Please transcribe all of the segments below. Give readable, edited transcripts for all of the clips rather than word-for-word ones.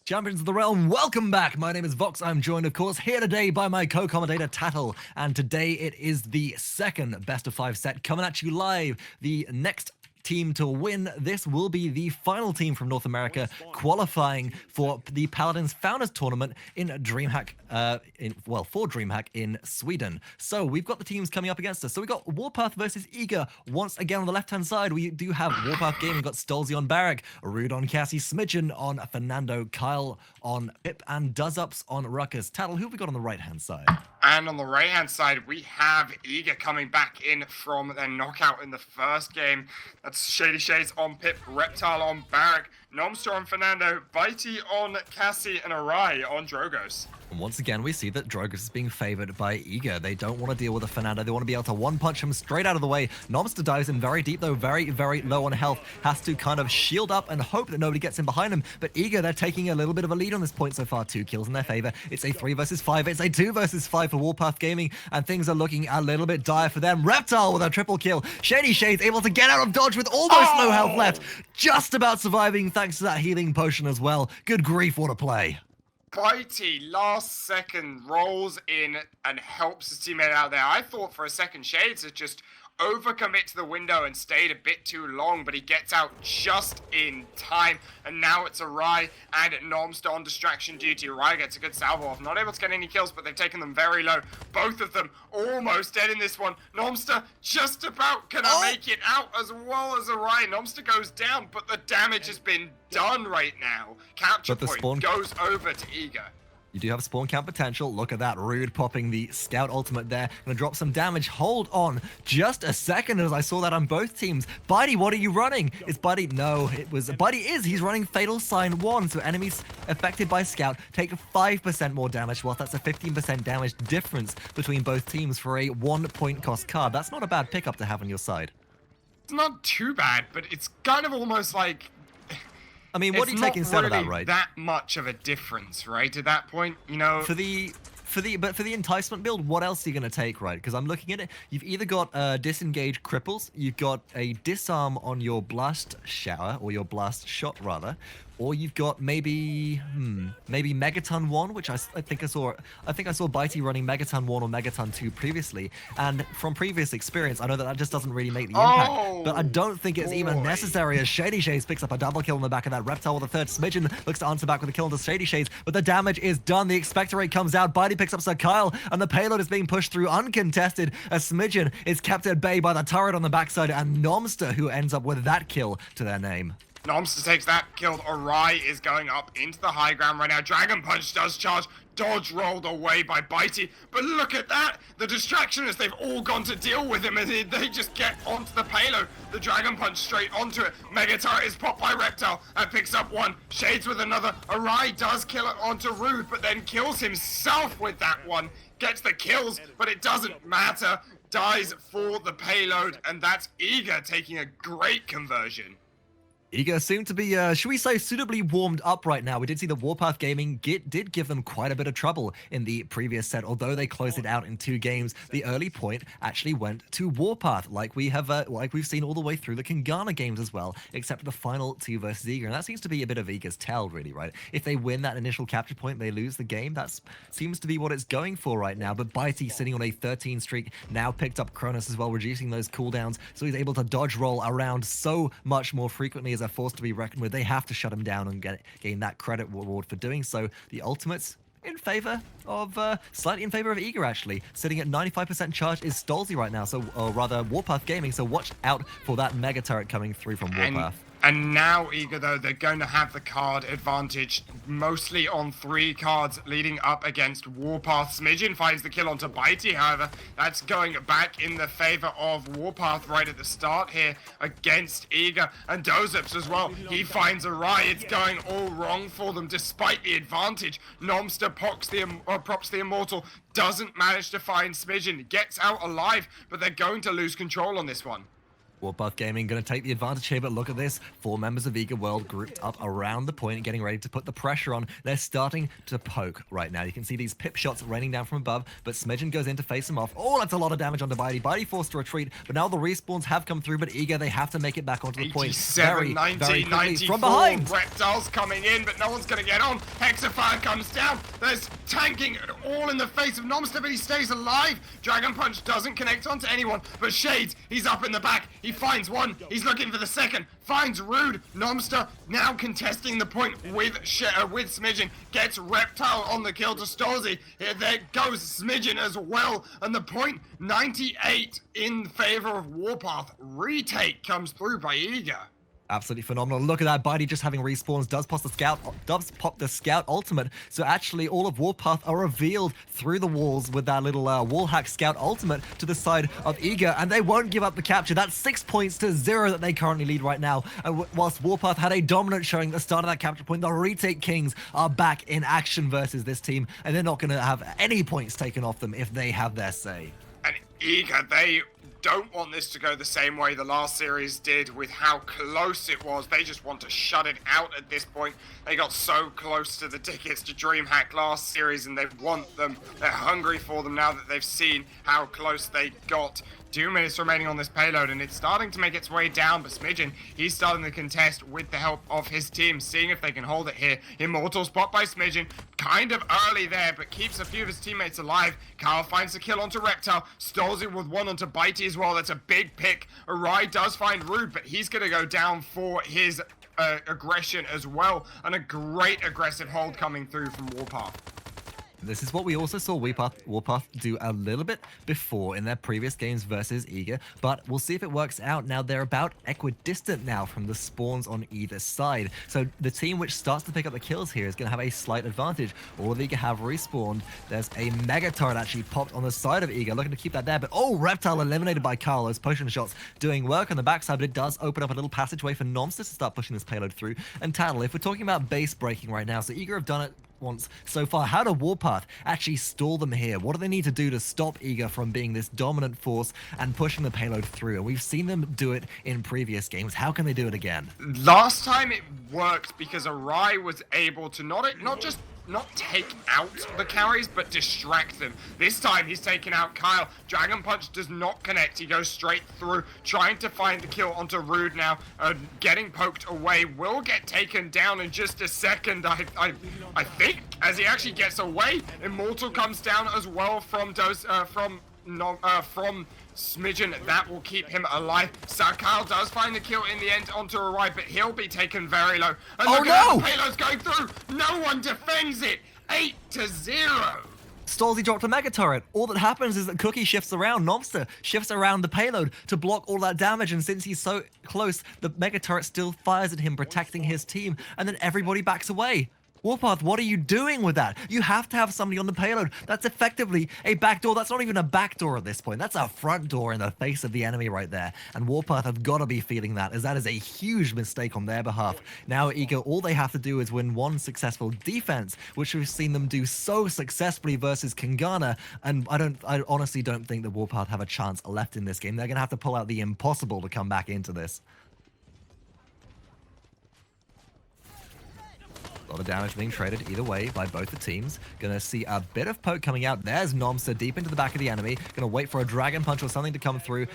Champions of the Realm, welcome back. My name is Vox. I'm joined, of course, here today by my co-commentator Tattle. And today it is the second best of 5 set coming at you live. The next team to win this will be the final team from North America qualifying for the Paladins Founders Tournament in DreamHack, for DreamHack in Sweden. So we've got the teams coming up against us. So we've got Warpath versus Eager. Once again on the left-hand side, we do have Warpath Gaming. We've got stolzey on Barrack, Rude on Cassie, Smidgen on Fernando, Kyle on Pip, and doesupz on Ruckus. Tattle, who have we got on the right-hand side? And on the right-hand side, we have Eager coming back in from their knockout in the first game. That's ShadeeyShades on Pip, Reptile on Barrack, Nomster on Fernando, Bitey on Cassie, and Awry on Drogos. And once again, we see that Drogos is being favored by Eager. They don't want to deal with a Fernando. They want to be able to one-punch him straight out of the way. Nomster dives in very deep, though, very, very low on health. Has to kind of shield up and hope that nobody gets in behind him. But Eager, they're taking a little bit of a lead on this point so far. 2 kills in their favor. It's a 3 versus 5. It's a 2 versus 5 for Warpath Gaming. And things are looking a little bit dire for them. Reptile with a triple kill. ShadeeyShades able to get out of dodge with almost no health left. Just about surviving thanks to that healing potion as well. Good grief, what a play. Bitey, last second, rolls in and helps his teammate out there. I thought for a second Shades had just overcommit to the window and stayed a bit too long, but he gets out just in time. And now it's Awry and Nomster on distraction duty. Awry gets a good salvo off. Not able to get any kills, but they've taken them very low. Both of them almost dead in this one. Nomster just about gonna make it out as well as Awry. Nomster goes down, but the damage has been done right now. Capture point goes over to Eager. You do have spawn count potential. Look at that. Rude popping the scout ultimate there. Gonna drop some damage. Hold on just a second as I saw that on both teams. Bitey, what are you running? Is Bitey? No, it was... Bitey is. He's running Fatal Sign 1. So enemies affected by scout take 5% more damage. Well, that's a 15% damage difference between both teams for a 1-point cost card. That's not a bad pickup to have on your side. It's not too bad, but it's kind of almost like... I mean, what do you take instead of that, right? That much of a difference, right? At that point, you know. For the enticement build, what else are you gonna take, right? Because I'm looking at it. You've either got disengage cripples, you've got a disarm on your blast shower or your blast shot rather, or you've got maybe Megaton 1, which I think I saw Bitey running Megaton 1 or Megaton 2 previously, and from previous experience, I know that just doesn't really make the impact, but I don't think it's even necessary as ShadeeyShades picks up a double kill on the back of that Reptile with a third. Smidgen looks to answer back with a kill into ShadeeyShades, but the damage is done. The expectorate comes out. Bitey picks up SuhhhKyle, and the payload is being pushed through uncontested as Smidgen is kept at bay by the turret on the backside, and Nomster, who ends up with that kill to their name. Nomster takes that, killed. Awry is going up into the high ground right now. Dragon Punch does charge. Dodge rolled away by Bitey. But look at that! The distraction is they've all gone to deal with him and they just get onto the payload. The Dragon Punch straight onto it. Mega Turret is popped by Reptile and picks up one. Shades with another. Awry does kill it onto Rude, but then kills himself with that one. Gets the kills, but it doesn't matter. Dies for the payload, and that's Eager taking a great conversion. Eager seem to be, should we say, suitably warmed up right now. We did see that Warpath Gaming did give them quite a bit of trouble in the previous set. Although they closed it out in 2 games, the early point actually went to Warpath, like we've seen all the way through the Kingana games as well, except for the final 2 versus Eager. And that seems to be a bit of Eager's tell, really, right? If they win that initial capture point, they lose the game. That seems to be what it's going for right now. But Bitey sitting on a 13 streak, now picked up Cronus as well, reducing those cooldowns, so he's able to dodge roll around so much more frequently as a force to be reckoned with. They have to shut him down and gain that credit reward for doing so. The ultimates in favor of, slightly in favor of Eager actually. Sitting at 95% charge is stolzey right now, so, or rather Warpath Gaming, so watch out for that mega turret coming through from Warpath. And now, Eager, though, they're going to have the card advantage, mostly on 3 cards leading up against Warpath. Smidgen finds the kill onto Bitey, however. That's going back in the favor of Warpath right at the start here against Eager. And doesupz as well. He finds Awry. It's going all wrong for them, despite the advantage. Nomster props the Immortal, doesn't manage to find Smidgen. Gets out alive, but they're going to lose control on this one. Warpath Gaming going to take the advantage here, but look at this. 4 members of Eager World grouped up around the point, getting ready to put the pressure on. They're starting to poke right now. You can see these pip shots raining down from above, but Smidgen goes in to face him off. Oh, that's a lot of damage onto Bitey. Bitey forced to retreat, but now the respawns have come through, but Eager, they have to make it back onto the point. 87, 90, 94, from behind. Reptiles coming in, but no one's going to get on. Hexafire comes down. There's tanking all in the face of Nomster, but he stays alive. Dragon Punch doesn't connect onto anyone, but Shades, he's up in the back. He finds one. He's looking for the second. Finds Rude. Nomster now contesting the point with Smidgen. Gets Reptile on the kill to stolzey. Here there goes Smidgen as well. And the point 98 in favor of Warpath. Retake comes through by Eager. Absolutely phenomenal. Look at that. Bitey just having respawns. Does pop the scout ultimate. So actually all of Warpath are revealed through the walls with that little wall hack scout ultimate to the side of Eager, and they won't give up the capture. That's 6 points to 0 that they currently lead right now. And whilst Warpath had a dominant showing at the start of that capture point, the retake kings are back in action versus this team, and they're not going to have any points taken off them if they have their say. And Eager, they don't want this to go the same way the last series did with how close it was. They just want to shut it out at this point. They got so close to the tickets to DreamHack last series, and they want them. They're hungry for them now that they've seen how close they got. 2 minutes remaining on this payload, and it's starting to make its way down, but Smidgen, he's starting to contest with the help of his team, seeing if they can hold it here. Immortal spot by Smidgen, kind of early there, but keeps a few of his teammates alive. Kyle finds the kill onto Reptile, stolzey with one onto Bitey as well. That's a big pick. Awry does find Rude, but he's going to go down for his aggression as well, and a great aggressive hold coming through from Warpath. This is what we also saw Warpath do a little bit before in their previous games versus Eager, but we'll see if it works out. Now, they're about equidistant now from the spawns on either side, so the team which starts to pick up the kills here is going to have a slight advantage. All of Eager have respawned. There's a mega turret actually popped on the side of Eager, looking to keep that there, but oh, Reptile eliminated by Kyle. Those potion shots doing work on the backside, but it does open up a little passageway for Nomster to start pushing this payload through. And Tattle, if we're talking about base breaking right now, so Eager have done it once so far. How do Warpath actually stall them here? What do they need to do to stop Eager from being this dominant force and pushing the payload through? And we've seen them do it in previous games. How can they do it again? Last time it worked because Awry was able to not just take out the carries, but distract them. This time he's taken out Kyle. Dragon Punch does not connect. He goes straight through, trying to find the kill onto Rude now. Getting poked away. Will get taken down in just a second, I think, as he actually gets away. Immortal comes down as well from Smidgen. That will keep him alive. SuhhhKyle does find the kill in the end onto Awry, but he'll be taken very low. And look at how the payload's going through. No one defends it. 8-0. stolzey dropped a mega turret. All that happens is that Cookie shifts around. Nomster shifts around the payload to block all that damage, and since he's so close, the mega turret still fires at him, protecting his team, and then everybody backs away. Warpath, what are you doing with that? You have to have somebody on the payload. That's effectively a backdoor. That's not even a backdoor at this point. That's a front door in the face of the enemy right there. And Warpath have got to be feeling that, as that is a huge mistake on their behalf. Now, Eager, all they have to do is win one successful defense, which we've seen them do so successfully versus Kangana. And I honestly don't think that Warpath have a chance left in this game. They're going to have to pull out the impossible to come back into this. A lot of damage being traded either way by both the teams. Gonna see a bit of poke coming out. There's Nomster deep into the back of the enemy. Gonna wait for a Dragon Punch or something to come through.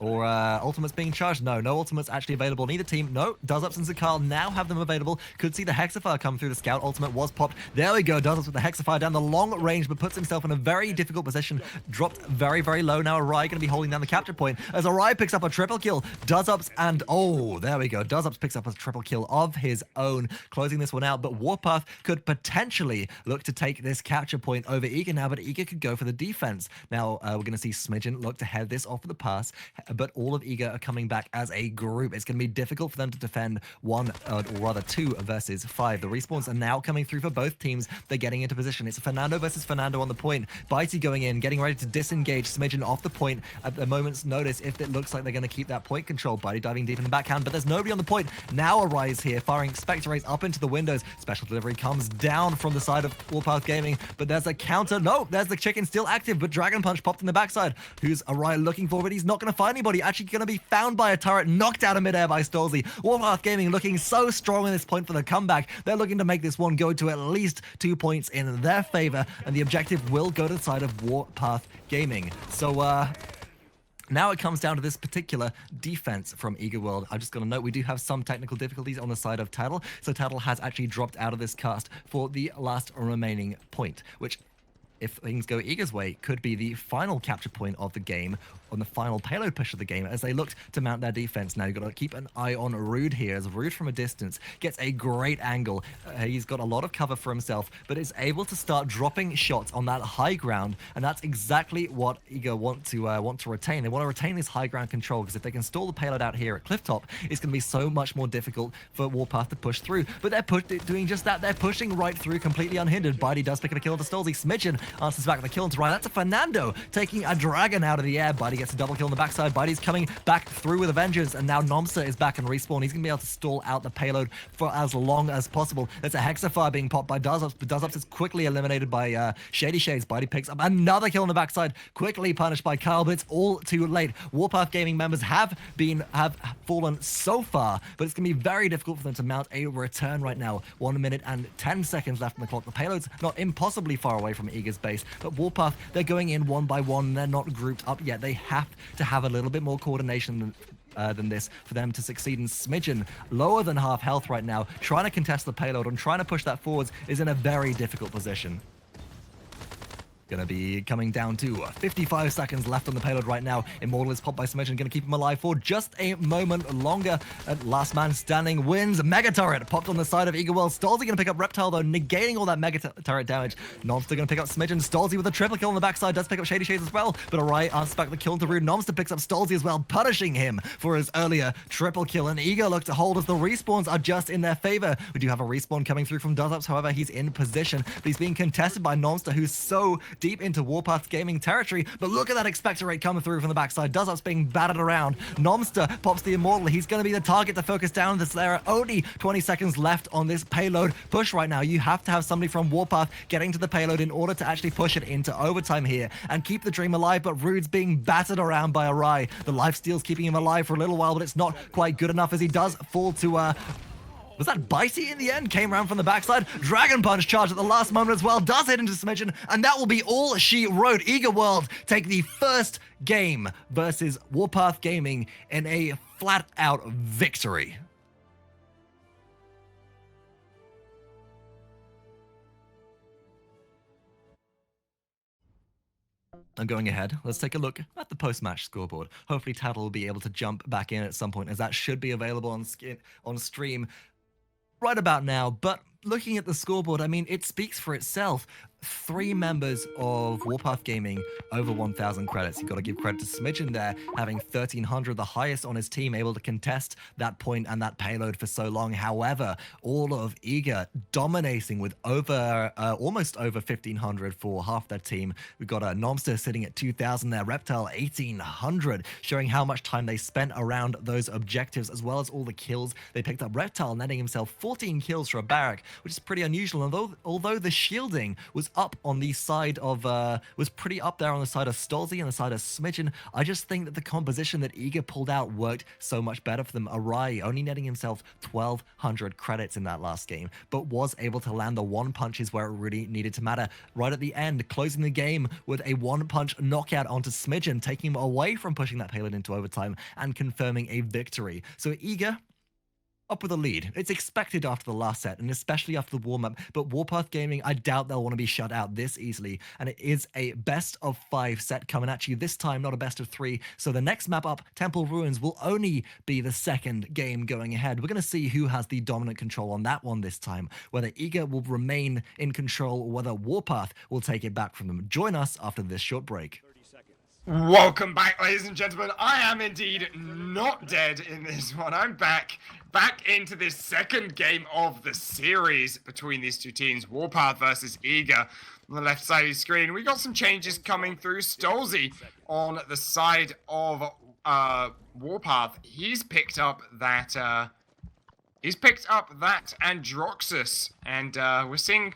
Or ultimates being charged. No ultimates actually available on either team. No, doesupz and SuhhhKyle now have them available. Could see the Hexafire come through. The Scout ultimate was popped. There we go. doesupz with the Hexafire down the long range, but puts himself in a very difficult position. Dropped very, very low. Now Awry going to be holding down the capture point as Awry picks up a triple kill. doesupz and oh, there we go. doesupz picks up a triple kill of his own, closing this one out. But Warpath could potentially look to take this capture point over Eager now, but Eager could go for the defense. Now we're going to see Smidgen look to head this off of the pass, but all of Eager are coming back as a group. It's going to be difficult for them to defend one, or rather 2 versus 5. The respawns are now coming through for both teams. They're getting into position. It's Fernando versus Fernando on the point. Bitey going in, getting ready to disengage Smidgen off the point at the moment's notice if it looks like they're going to keep that point control. Bitey diving deep in the backhand, but there's nobody on the point. Now Awry is here, firing Spectre Rays up into the windows. Special delivery comes down from the side of Warpath Gaming, but there's a counter. No, there's the chicken still active, but Dragon Punch popped in the backside. Who's Awry looking for, but he's not going to find anybody, actually going to be found by a turret, knocked out of midair by stolzey. Warpath Gaming looking so strong in this point for the comeback. They're looking to make this one go to at least 2 points in their favor, and the objective will go to the side of Warpath Gaming. So, now it comes down to this particular defense from Eager World. I'm just going to note we do have some technical difficulties on the side of Tattle. So Tattle has actually dropped out of this cast for the last remaining point, which, if things go Eager's way, could be the final capture point of the game, on the final payload push of the game, as they look to mount their defense. Now you've got to keep an eye on Rude here, as Rude from a distance gets a great angle. He's got a lot of cover for himself, but is able to start dropping shots on that high ground, and that's exactly what Eager want to retain. They want to retain this high ground control, because if they can stall the payload out here at Clifftop, it's going to be so much more difficult for Warpath to push through. But they're doing just that. They're pushing right through completely unhindered. Bitey does pick up a kill into stolzey. Smidgen answers back with a kill into Ryan. That's a Fernando taking a dragon out of the air. Bitey gets a double kill on the backside. Bitey's coming back through with a vengeance, and now Nomster is back and respawn. He's going to be able to stall out the payload for as long as possible. There's a Hexafire being popped by doesupz, but doesupz is quickly eliminated by ShadeeyShades. Bitey picks up another kill on the backside, quickly punished by Kyle, but it's all too late. Warpath Gaming members have fallen so far, but it's going to be very difficult for them to mount a return right now. 1 minute and 10 seconds left on the clock. The payload's not impossibly far away from Eager's base, but Warpath, they're going in one by one. They're not grouped up yet. They have to have a little bit more coordination than this for them to succeed. And Smidgen, lower than half health right now, trying to contest the payload and trying to push that forwards, is in a very difficult position. Gonna be coming down to 55 seconds left on the payload right now. Immortal is popped by Smidgen, gonna keep him alive for just a moment longer. Last man standing wins. Mega turret popped on the side of Eager World. stolzey gonna pick up Reptile though, negating all that mega turret damage. Nomster gonna pick up Smidgen. stolzey with a triple kill on the backside, does pick up ShadeeyShades as well, but Awry answers back the kill to Rude. Nomster picks up stolzey as well, punishing him for his earlier triple kill, and Eager look to hold as the respawns are just in their favor. We do have a respawn coming through from doesupz, however, he's in position, but he's being contested by Nomster, who's so deep into Warpath Gaming territory. But look at that expector rate coming through from the backside. doesupz being battered around. Nomster pops the Immortal. He's going to be the target to focus down this. There are only 20 seconds left on this payload push right now. You have to have somebody from Warpath getting to the payload in order to actually push it into overtime here and keep the dream alive. But Rude's being battered around by Awry. The lifesteal's keeping him alive for a little while, but it's not quite good enough, as he does fall to was that Bitey in the end? Came around from the backside. Dragon Punch charge at the last moment as well. Does hit into Smidgen, and that will be all she wrote. Eager World take the first game versus Warpath Gaming in a flat-out victory. And going ahead, let's take a look at the post-match scoreboard. Hopefully Tattle will be able to jump back in at some point, as that should be available on stream right about now. But looking at the scoreboard, I mean, it speaks for itself. 3 members of Warpath Gaming over 1,000 credits. You've got to give credit to Smidgen there, having 1,300, the highest on his team, able to contest that point and that payload for so long. However, all of Eager dominating with almost over 1,500 for half their team. We've got a Nomster sitting at 2,000 there, Reptile 1,800, showing how much time they spent around those objectives, as well as all the kills they picked up. Reptile netting himself 14 kills for a barrack, which is pretty unusual. Although the shielding was up on the side of was pretty up there on the side of stolzey and the side of Smidgen, I just think that the composition that Eager pulled out worked so much better for them. Awry only netting himself 1,200 credits in that last game, but was able to land the one punches where it really needed to matter. Right at the end, closing the game with a one punch knockout onto Smidgen, taking him away from pushing that payload into overtime and confirming a victory. So Eager up with a lead. It's expected after the last set, and especially after the warm-up, but Warpath Gaming, I doubt they'll want to be shut out this easily, and it is a best of 5 set coming at you this time, not a best of 3, so the next map up, Temple Ruins, will only be the second game going ahead. We're going to see who has the dominant control on that one this time, whether Eager will remain in control or whether Warpath will take it back from them. Join us after this short break. Welcome back, ladies and gentlemen. I am indeed not dead in this one. I'm back into this second game of the series between these two teams, Warpath versus Eager. On the left side of the screen, we got some changes coming through. stolzey on the side of Warpath. He's picked up that Androxus, and we're seeing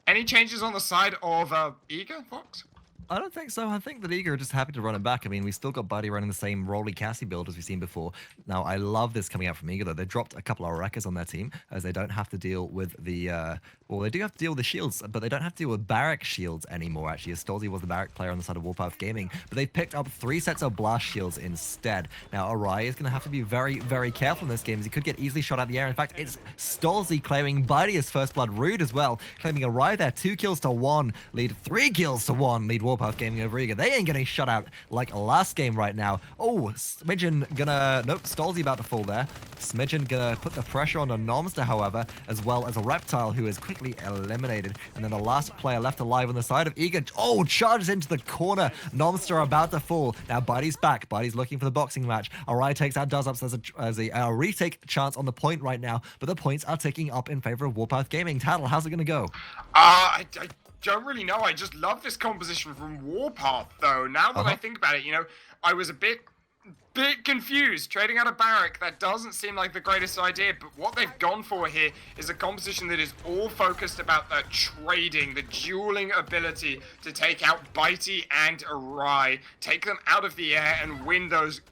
any changes on the side of Eager, Fox? I don't think so. I think that Eager are just happy to run it back. I mean, we still got Bitey running the same Rolly Cassie build as we've seen before. Now, I love this coming out from Eager, though. They dropped a couple of wreckers on their team, as they don't have to deal with the... well, they do have to deal with the shields, but they don't have to deal with barrack shields anymore, actually, as stolzey was the barrack player on the side of Warpath Gaming. But they've picked up 3 sets of blast shields instead. Now, Awry is going to have to be very, very careful in this game, as he could get easily shot out of the air. In fact, it's stolzey claiming Bitey as first blood. Rude as well, claiming Awry there. 2 kills to 1, lead 3 kills to 1, lead Warpath Gaming over Eager. They ain't getting shut out like last game right now. Oh, Smidgen gonna... Nope, stolzey about to fall there. Smidgen gonna put the pressure on the Nomster, however, as well as a reptile who is quickly eliminated. And then the last player left alive on the side of Eager. Oh, charges into the corner. Nomster about to fall. Now Bitey's back. Bitey's looking for the boxing match. Awry takes out doesupz as a retake chance on the point right now, but the points are ticking up in favor of Warpath Gaming. Tattle, how's it gonna go? I don't really know. I just love this composition from Warpath, though. Now that I think about it, you know, I was a bit confused. Trading out a barrack, that doesn't seem like the greatest idea, but what they've gone for here is a composition that is all focused about the trading, the dueling ability to take out Bitey and Awry, take them out of the air and win those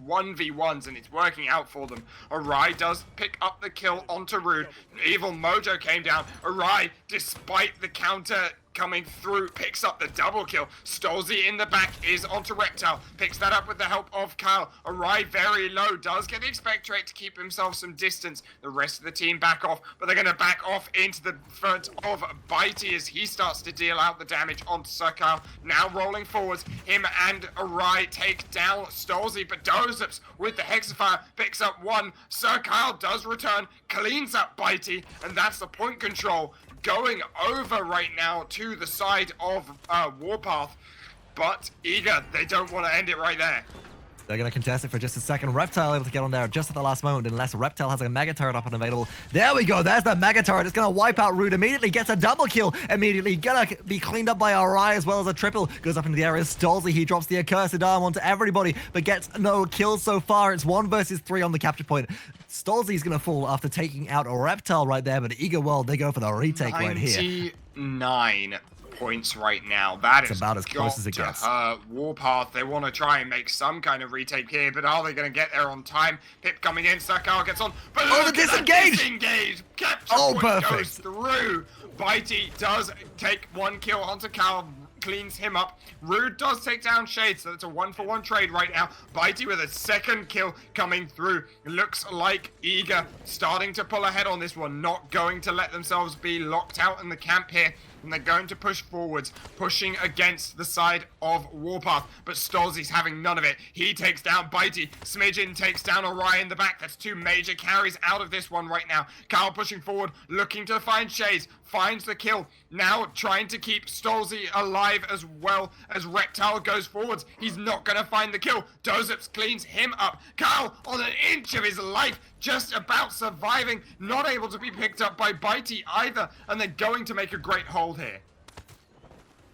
1v1s, and it's working out for them. Awry does pick up the kill onto Rude. Evil Mojo came down. Awry, despite the counter coming through, picks up the double kill. stolzey in the back is onto Reptile, picks that up with the help of Kyle. Awry very low, does get the Expectorate to keep himself some distance. The rest of the team back off, but they're going to back off into the front of Bitey as he starts to deal out the damage onto SuhhhKyle. Now rolling forwards, him and Awry take down stolzey, but doesupz with the Hexafire picks up 1. SuhhhKyle does return, cleans up Bitey, and that's the point control going over right now to the side of Warpath, but Eager, they don't want to end it right there. They're going to contest it for just a second. Reptile able to get on there just at the last moment, unless Reptile has a Mega Turret up and available. There we go. There's the Mega Turret. It's going to wipe out Rude immediately. Gets a double kill immediately. Going to be cleaned up by Awry as well as a triple. Goes up into the area. stolzey, he drops the accursed arm onto everybody, but gets no kills so far. It's 1 versus 3 on the capture point. stolzey's going to fall after taking out a Reptile right there, but Eager World, they go for the retake right here. 99 points right now. That is about as close as it gets. Warpath, they want to try and make some kind of retake here, but are they going to get there on time? Pip coming in, SuhhhKyle gets on, but the disengage! Disengage! Capture point perfect. goes through. Bitey does take 1 kill onto Kyle, cleans him up. Rude does take down Shade, so it's a 1-for-1 trade right now. Bitey with a 2nd kill coming through. Looks like Eager starting to pull ahead on this one, not going to let themselves be locked out in the camp here. And they're going to push forwards, pushing against the side of Warpath. But stolzey's having none of it. He takes down Bitey. Smidgen takes down Awry in the back. That's 2 major carries out of this one right now. Kyle pushing forward, looking to find Shades. Finds the kill. Now trying to keep stolzey alive as well as Reptile goes forwards. He's not going to find the kill. doesupz cleans him up. Kyle on an inch of his life, just about surviving. Not able to be picked up by Bitey either. And they're going to make a great hold here.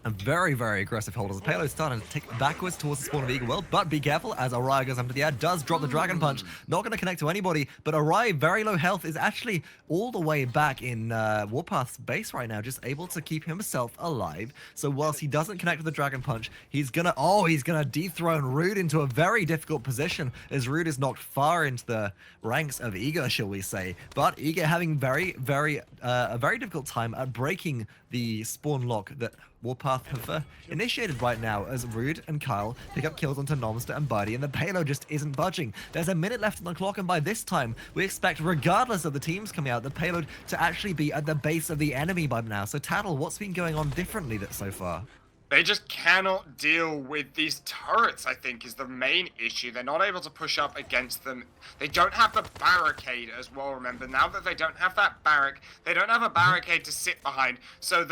A very, very aggressive hold as the payload starting to tick backwards towards the spawn of Eager World, but be careful as Awry goes up to the air, does drop the Dragon Punch, not going to connect to anybody, but Awry, very low health, is actually all the way back in Warpath's base right now, just able to keep himself alive. So whilst he doesn't connect with the Dragon Punch, he's gonna dethrone Rude into a very difficult position, as Rude is knocked far into the ranks of Eager, shall we say. But Eager having a very difficult time at breaking the spawn lock that Warpath have initiated right now, as Rude and Kyle pick up kills onto Nomster and Bitey, and the payload just isn't budging. There's a minute left on the clock, and by this time, we expect, regardless of the teams coming out, the payload to actually be at the base of the enemy by now. So Tattle, what's been going on differently so far? They just cannot deal with these turrets, I think, is the main issue. They're not able to push up against them. They don't have the barricade as well, remember. Now that they don't have that barrack, they don't have a barricade to sit behind. So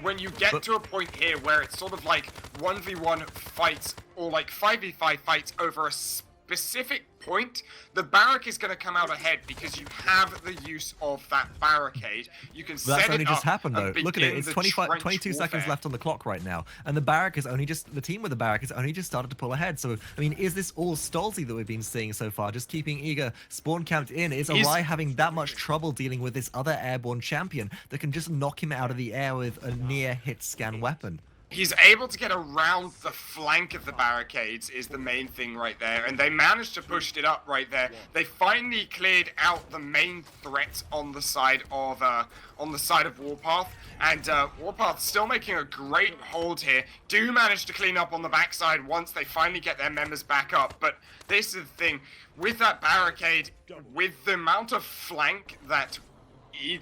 when you get to a point here where it's sort of like 1v1 fights or like 5v5 fights over a specific point, the barrack is going to come out ahead because you have the use of that barricade. You can set it up. That's only just happened though. Look at it, it's 22 warfare. seconds left on the clock right now, and the barrack is only just, the team with the barrack has only just started to pull ahead. So, I mean, is this all stolzey that we've been seeing so far, just keeping Eager spawn camped in? Is Awry having that much trouble dealing with this other airborne champion that can just knock him out of the air with a near hit scan weapon? He's able to get around the flank of the barricades is the main thing right there, and they managed to push it up right there. They finally cleared out the main threat on the side of Warpath, and Warpath still making a great hold here. Do manage to clean up on the backside once they finally get their members back up, but this is the thing with that barricade, with the amount of flank that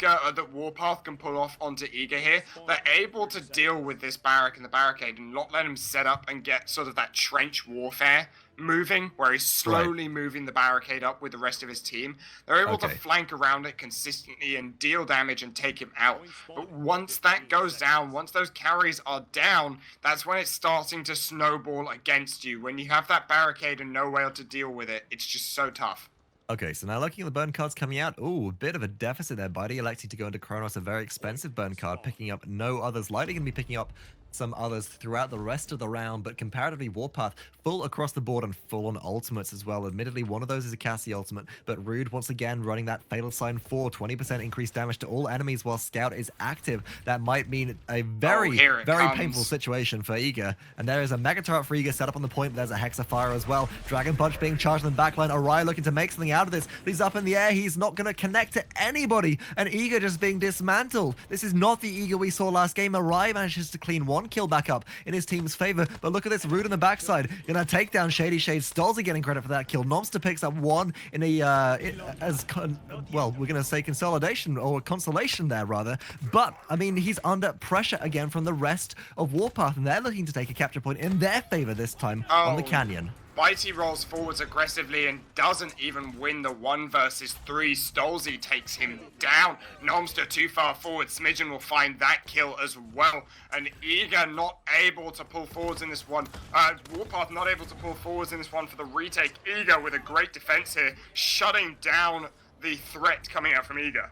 that Warpath can pull off onto Eager here, they're able to deal with this barrack and the barricade and not let him set up and get sort of that trench warfare moving, where he's slowly moving the barricade up with the rest of his team. They're able to flank around it consistently and deal damage and take him out. But once that goes down, once those carries are down, that's when it's starting to snowball against you. When you have that barricade and no way to deal with it, it's just so tough. Okay, so now looking at the burn cards coming out, ooh, a bit of a deficit there. Bitey electing to go into Kronos, a very expensive burn card, picking up no others. Likely going to be picking up some others throughout the rest of the round, but comparatively Warpath full across the board and full on ultimates as well. Admittedly, one of those is a Cassie ultimate, but Rude once again running that Fatal Sign 4, 20% increased damage to all enemies while Scout is active. That might mean a very painful situation for Eager. And there is a Mega Turret for Eager set up on the point, but there's a Hexafire as well. Dragon Punch being charged in the backline. Awry looking to make something out of this. He's up in the air. He's not going to connect to anybody. And Eager just being dismantled. This is not the Eager we saw last game. Awry manages to clean one kill back up in his team's favor, but look at this, Rude on the backside gonna take down ShadeeyShades. stolzey getting credit for that kill. Nomster picks up one in a well, we're gonna say consolidation or consolation there rather, but I mean he's under pressure again from the rest of Warpath, and they're looking to take a capture point in their favor this time on the canyon. Bitey rolls forwards aggressively and doesn't even win the 1 versus 3. stolzey takes him down. Nomster too far forward. Smidgen will find that kill as well. And Eager not able to pull forwards in this one. Warpath not able to pull forwards in this one for the retake. Eager with a great defense here, shutting down the threat coming out from Eager.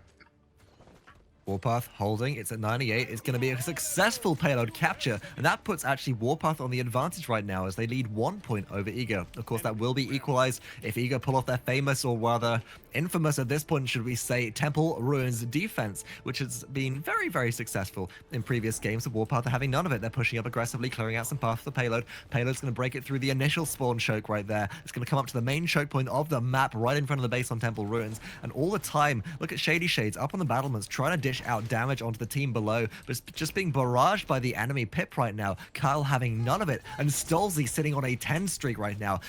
Warpath holding, it's at 98. It's going to be a successful payload capture, and that puts actually Warpath on the advantage right now as they lead 1 point over Eager. Of course, that will be equalized if Eager pull off their famous, or rather infamous at this point, should we say, Temple Ruins defense, which has been very successful in previous games. Warpath are having none of it. They're pushing up aggressively, clearing out some path for the payload. Payload's going to break it through the initial spawn choke right there. It's going to come up to the main choke point of the map right in front of the base on Temple Ruins, and all the time, look at ShadeeyShades up on the battlements trying to dish out damage onto the team below, but it's just being barraged by the enemy pip right now. Kyle having none of it, and stolzey sitting on a 10 streak right now.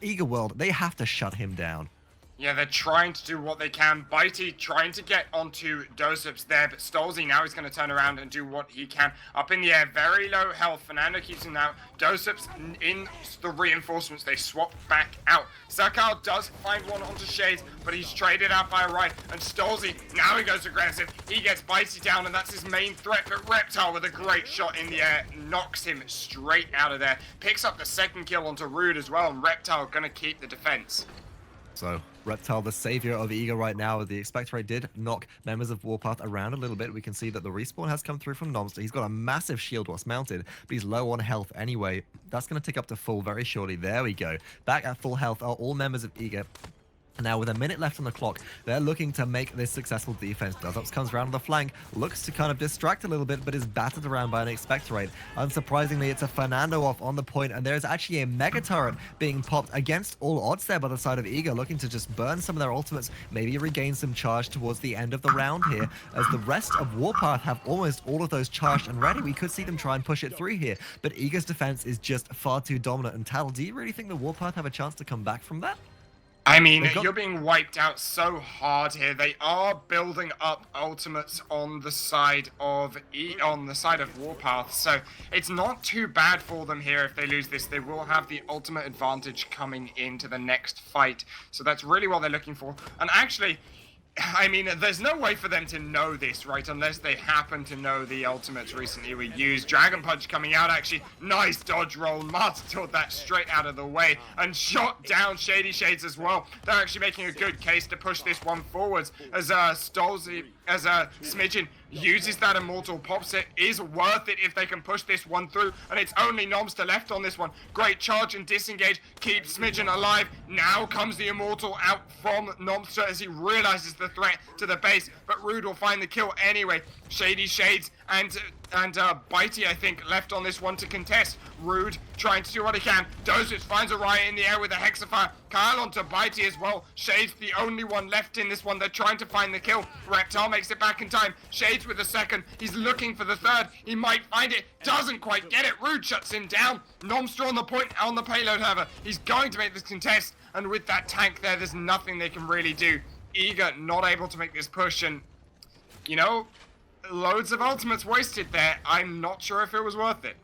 Eager World, they have to shut him down. Yeah, they're trying to do what they can. Bitey trying to get onto doesupz there, but stolzey now is going to turn around and do what he can. Up in the air, very low health. Fernando keeps him out. doesupz in the reinforcements. They swap back out. SuhhhKyle does find one onto Shades, but he's traded out by Awry. And stolzey, now he goes aggressive. He gets Bitey down, and that's his main threat. But Reptile with a great shot in the air knocks him straight out of there. Picks up the second kill onto Rude as well, and Reptile going to keep the defense. So, Reptile, the savior of Eager right now. The expect rate did knock members of Warpath around a little bit. We can see that the respawn has come through from Nomster. He's got a massive shield whilst mounted, but he's low on health anyway. That's going to tick up to full very shortly. There we go. Back at full health are all members of Eager. Now, with a minute left on the clock, they're looking to make this successful defense. doesupz comes around on the flank, looks to kind of distract a little bit, but is battered around by an expectorate. Unsurprisingly, it's a Fernando off on the point, and there's actually a Mega Turret being popped against all odds there by the side of Eager, looking to just burn some of their ultimates, maybe regain some charge towards the end of the round here, as the rest of Warpath have almost all of those charged and ready. We could see them try and push it through here, but Eager's defense is just far too dominant. And Tattle, do you really think the Warpath have a chance to come back from that? I mean, you're being wiped out so hard here. They are building up ultimates on the side of Warpath, so it's not too bad for them here. If they lose this, they will have the ultimate advantage coming into the next fight. So that's really what they're looking for. And actually, I mean, there's no way for them to know this, right? Unless they happen to know the ultimates recently we used. Dragon Punch coming out, actually. Nice dodge roll. Martin took that straight out of the way and shot down ShadeeyShades as well. They're actually making a good case to push this one forwards as Smidgen uses that immortal pops. It is worth it if they can push this one through, and it's only Nomster left on this one. Great charge and disengage, keeps Smidgen alive. Now comes the immortal out from Nomster as he realizes the threat to the base, but Rude will find the kill anyway. ShadeeyShades and Bitey, I think, left on this one to contest. Rude trying to do what he can. doesupz finds Awry in the air with a Hexafire. Kyle onto Bitey as well. Shades the only one left in this one. They're trying to find the kill. Reptile makes it back in time. Shades with the second. He's looking for the third. He might find it. Doesn't quite get it. Rude shuts him down. Nomster on the point, on the payload, however. He's going to make this contest. And with that tank there's nothing they can really do. Eager not able to make this push, and you know, loads of ultimates wasted there. I'm not sure if it was worth it.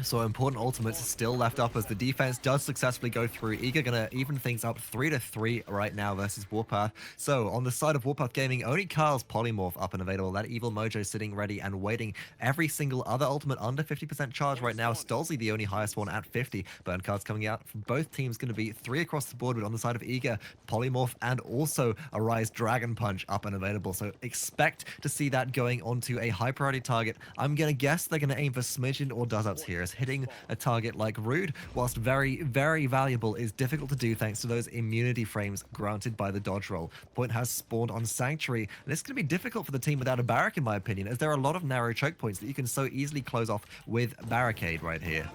So important ultimates still left up as the defense does successfully go through. Eager gonna even things up 3-3 right now versus Warpath. So on the side of Warpath Gaming, only Kyle's polymorph up and available. That evil mojo sitting ready and waiting. Every single other ultimate under 50% charge right now. stolzey the only highest one at 50. Burn cards coming out from both teams, going to be 3 across the board, but on the side of Eager, polymorph and also Awry's dragon punch up and available. So expect to see that going onto a high priority target. I'm gonna guess they're gonna aim for Smidgen or doesupz here. Hitting a target like Rude, whilst very, very valuable, is difficult to do thanks to those immunity frames granted by the dodge roll. Point has spawned on Sanctuary, and it's going to be difficult for the team without a barrack, in my opinion, as there are a lot of narrow choke points that you can so easily close off with barricade right here.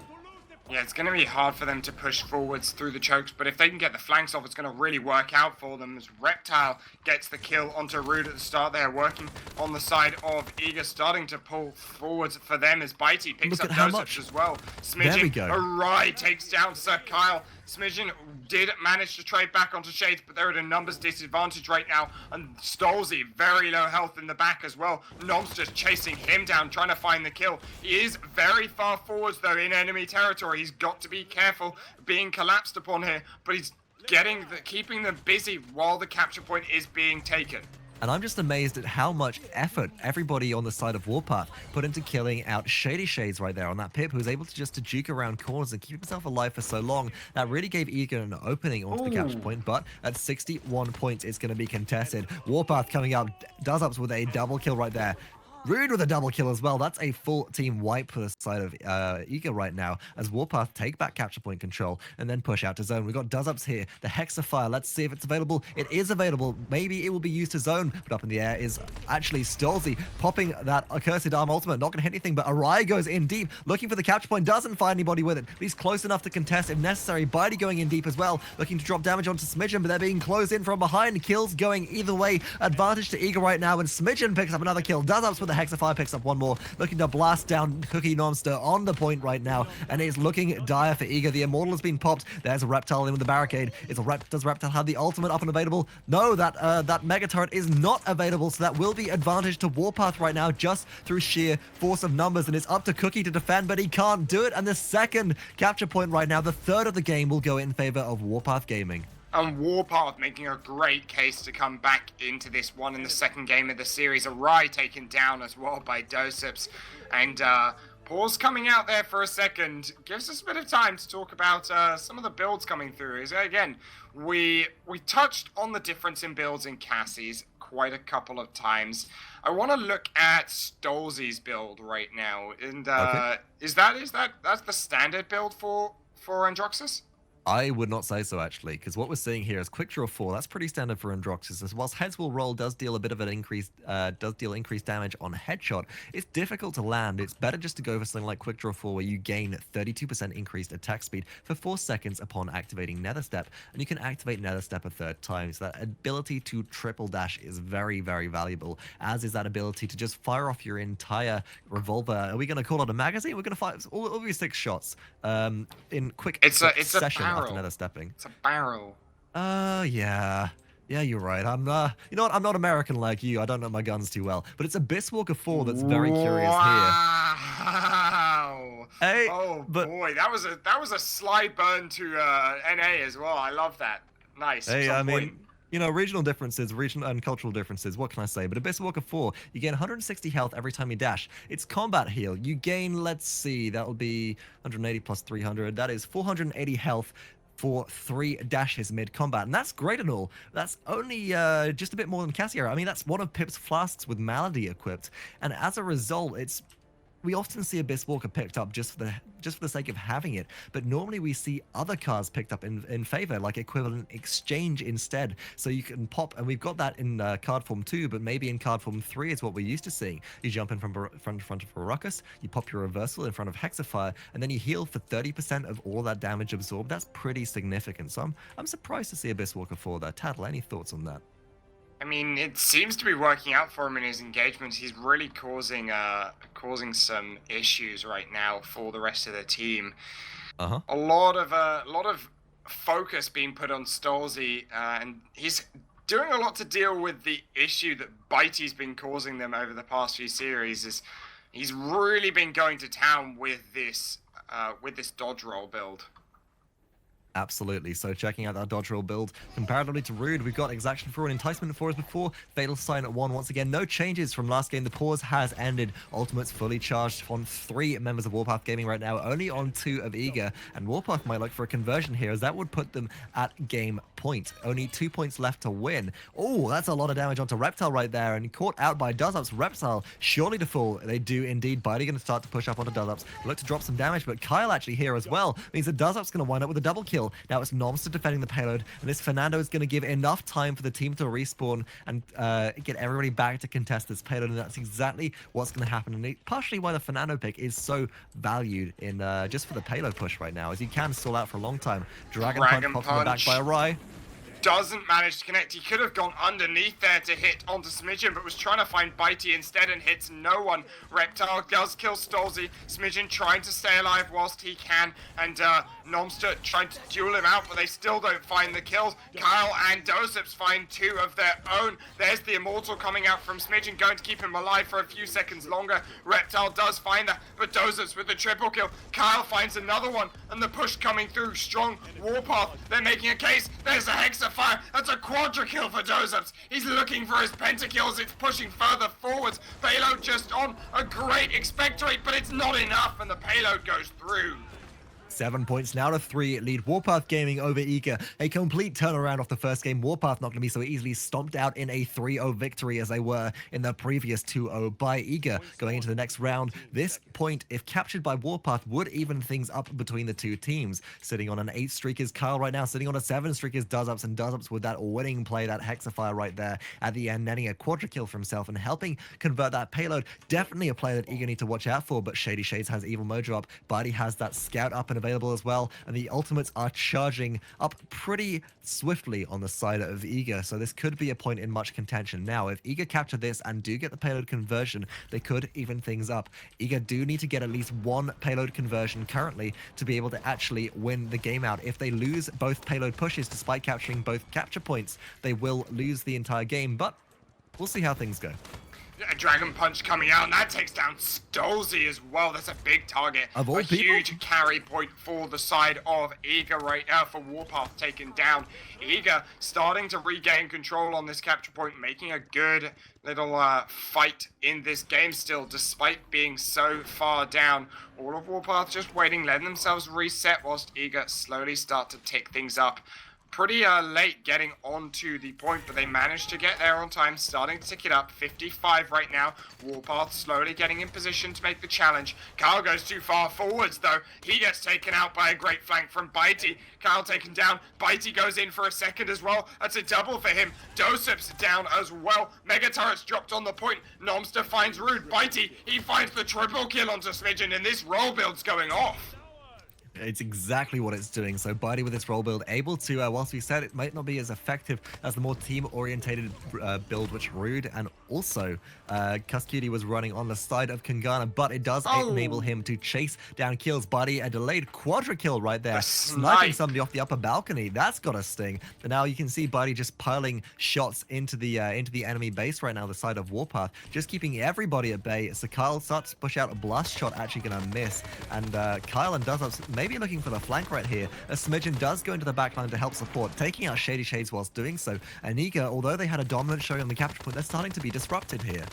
Yeah, it's going to be hard for them to push forwards through the chokes, but if they can get the flanks off, it's going to really work out for them, as Reptile gets the kill onto Rude at the start there, working on the side of Eager, starting to pull forwards for them as Bitey picks up doesupz as well. Smidgen, Awry takes down SuhhhKyle. Smidgen did manage to trade back onto Shades, but they're at a numbers disadvantage right now, and stolzey, very low health in the back as well. Nom's just chasing him down, trying to find the kill. He is very far forwards, though, in enemy territory. He's got to be careful being collapsed upon here, but he's keeping them busy while the capture point is being taken. And I'm just amazed at how much effort everybody on the side of Warpath put into killing out ShadeeyShades right there on that pip, who was able to just juke around corners and keep himself alive for so long. That really gave Eager an opening onto the capture point, but at 61 points, it's going to be contested. Warpath coming up, doesupz with a double kill right there. Rude with a double kill as well. That's a full team wipe for the side of Eager right now, as Warpath take back capture point control and then push out to zone. We've got doesupz here, the Hexafire. Let's see if it's available. It is available. Maybe it will be used to zone, but up in the air is actually stolzey popping that accursed arm ultimate. Not going to hit anything, but Awry goes in deep, looking for the capture point. Doesn't find anybody with it, but he's close enough to contest if necessary. Bitey going in deep as well, looking to drop damage onto Smidgen, but they're being closed in from behind. Kills going either way. Advantage to Eager right now, and Smidgen picks up another kill. doesupz with the Hexafire picks up one more, looking to blast down Cookie Nomster on the point right now, and it's looking dire for Eager. The Immortal has been popped. There's a Reptile in with the barricade. Does Reptile have the ultimate up and available? No, that Mega Turret is not available, so that will be advantage to Warpath right now, just through sheer force of numbers, and it's up to Cookie to defend, but he can't do it, and the second capture point right now, the third of the game, will go in favor of Warpath Gaming. And Warpath making a great case to come back into this one in the second game of the series. Awry taken down as well by doesupz. And pause coming out there for a second gives us a bit of time to talk about some of the builds coming through. As, again, we touched on the difference in builds in Cassie's quite a couple of times. I want to look at stolzey's build right now. And is that's the standard build for Androxus? I would not say so, actually, because what we're seeing here is quick draw 4. That's pretty standard for Androxus. As whilst heads will roll does deal a bit of an increased damage on headshot, it's difficult to land. It's better just to go for something like quick draw 4, where you gain 32% increased attack speed for 4 seconds upon activating Nether Step, and you can activate Nether Step a third time. So that ability to triple dash is very, very valuable, as is that ability to just fire off your entire revolver. Are we going to call it a magazine? We're going to fire all of your 6 shots in quick succession. After Nether stepping. It's a barrel. Yeah. Yeah, you're right. I'm you know what? I'm not American like you. I don't know my guns too well. But it's Abyss Walker 4 that's very curious here. Wow. Hey, boy, that was a sly burn to NA as well. I love that. Nice. Hey, I mean, you know, regional differences, regional and cultural differences, what can I say? But Abyss Walker 4, you gain 160 health every time you dash. It's combat heal. You gain, let's see, that will be 180 plus 300. That is 480 health for 3 dashes mid-combat. And that's great and all. That's only just a bit more than Cassia. I mean, that's one of Pip's flasks with Malady equipped. And as a result, it's we often see Abyss Walker picked up just for the sake of having it, but normally we see other cards picked up in favor, like equivalent exchange instead. So you can pop, and we've got that in card form 2, but maybe in card form 3 is what we're used to seeing. You jump in front of a Ruckus, you pop your reversal in front of Hexafire, and then you heal for 30% of all that damage absorbed. That's pretty significant. So I'm surprised to see Abyss Walker for that. Tattle, any thoughts on that? I mean, it seems to be working out for him in his engagements. He's really causing some issues right now for the rest of the team. A lot of focus being put on stolzey, and he's doing a lot to deal with the issue that Bitey's been causing them over the past few series. Is he's really been going to town with this dodge roll build. Absolutely. So checking out that dodge roll build comparatively to Rude, we've got Exaction 4 and Enticement 4 as before. Fatal Sign at 1 once again. No changes from last game. The pause has ended. Ultimates fully charged on 3 members of Warpath Gaming right now, only on 2 of Eager. And Warpath might look for a conversion here, as that would put them at game point. Only 2 points left to win. Oh, that's a lot of damage onto Reptile right there, and caught out by doesupz. Reptile surely to fall. They do indeed. Bitey going to start to push up onto doesupz. Look to drop some damage, but Kyle actually here as well. Means that doesupz going to wind up with a double kill. Now it's Nomster defending the payload, and this Fernando is going to give enough time for the team to respawn and get everybody back to contest this payload, and that's exactly what's going to happen, and partially why the Fernando pick is so valued in just for the payload push right now, as you can stall out for a long time. Dragon Punch popped in the back by Awry. Doesn't manage to connect. He could have gone underneath there to hit onto Smidgen, but was trying to find Bitey instead and hits no one. Reptile does kill stolzey. Smidgen trying to stay alive whilst he can, and Nomster trying to duel him out, but they still don't find the kills. Kyle and doesupz find 2 of their own. There's the Immortal coming out from Smidgen, going to keep him alive for a few seconds longer. Reptile does find that, but doesupz with the triple kill. Kyle finds another one, and the push coming through strong. Warpath, they're making a case. There's a Hexafire. That's a quadra kill for doesupz. He's looking for his pentakills. It's pushing further forwards. Payload just on a great expectorate, but it's not enough, and the payload goes through. 7 points now to 3, lead Warpath Gaming over Eager. A complete turnaround off the first game. Warpath not going to be so easily stomped out in a 3-0 victory as they were in the previous 2-0 by Eager. Going into the next round, this point, if captured by Warpath, would even things up between the two teams. Sitting on an 8 streak is Kyle right now. Sitting on a 7 streak is doesupz, and doesupz with that winning play, that Hexafire right there at the end, netting a quadra kill for himself and helping convert that payload. Definitely a play that Eager need to watch out for, but ShadeeyShades has Evil Mojo up. Bitey has that scout up and available as well, and the ultimates are charging up pretty swiftly on the side of Eager, so this could be a point in much contention. Now, if Eager capture this and do get the payload conversion, they could even things up. Eager do need to get at least 1 payload conversion currently to be able to actually win the game out. If they lose both payload pushes despite capturing both capture points, they will lose the entire game, but we'll see how things go. A Dragon Punch coming out, and that takes down stolzey as well. That's a big target. Of all a people? Huge carry point for the side of Eager right now, for Warpath taken down. Eager starting to regain control on this capture point, making a good little fight in this game still, despite being so far down. All of Warpath just waiting, letting themselves reset, whilst Eager slowly start to tick things up. Pretty late getting onto the point, but they managed to get there on time, starting to tick it up. 55 right now. Warpath slowly getting in position to make the challenge. Kyle goes too far forwards, though. He gets taken out by a great flank from Bitey. Kyle taken down. Bitey goes in for a second as well. That's a double for him. doesupz down as well. Mega turrets dropped on the point. Nomster finds Rude. Bitey, he finds the triple kill onto Smidgen, and this roll build's going off. It's exactly what it's doing. So Bitey with this roll build able to, whilst we said it might not be as effective as the more team-orientated build which Rude and also Cuscutie was running on the side of Kangana, but it does enable him to chase down kills. Bitey, a delayed quadra kill right there, sniping somebody off the upper balcony. That's got a sting. And now you can see Bitey just piling shots into the enemy base right now, the side of Warpath, just keeping everybody at bay. So Kyle starts to push out a blast shot, actually going to miss, and Kyle and doesupz maybe looking for the flank right here. A Smidgen does go into the backline to help support, taking out ShadeeyShades whilst doing so. And Eager, although they had a dominant showing on the capture point, they're starting to be disrupted here.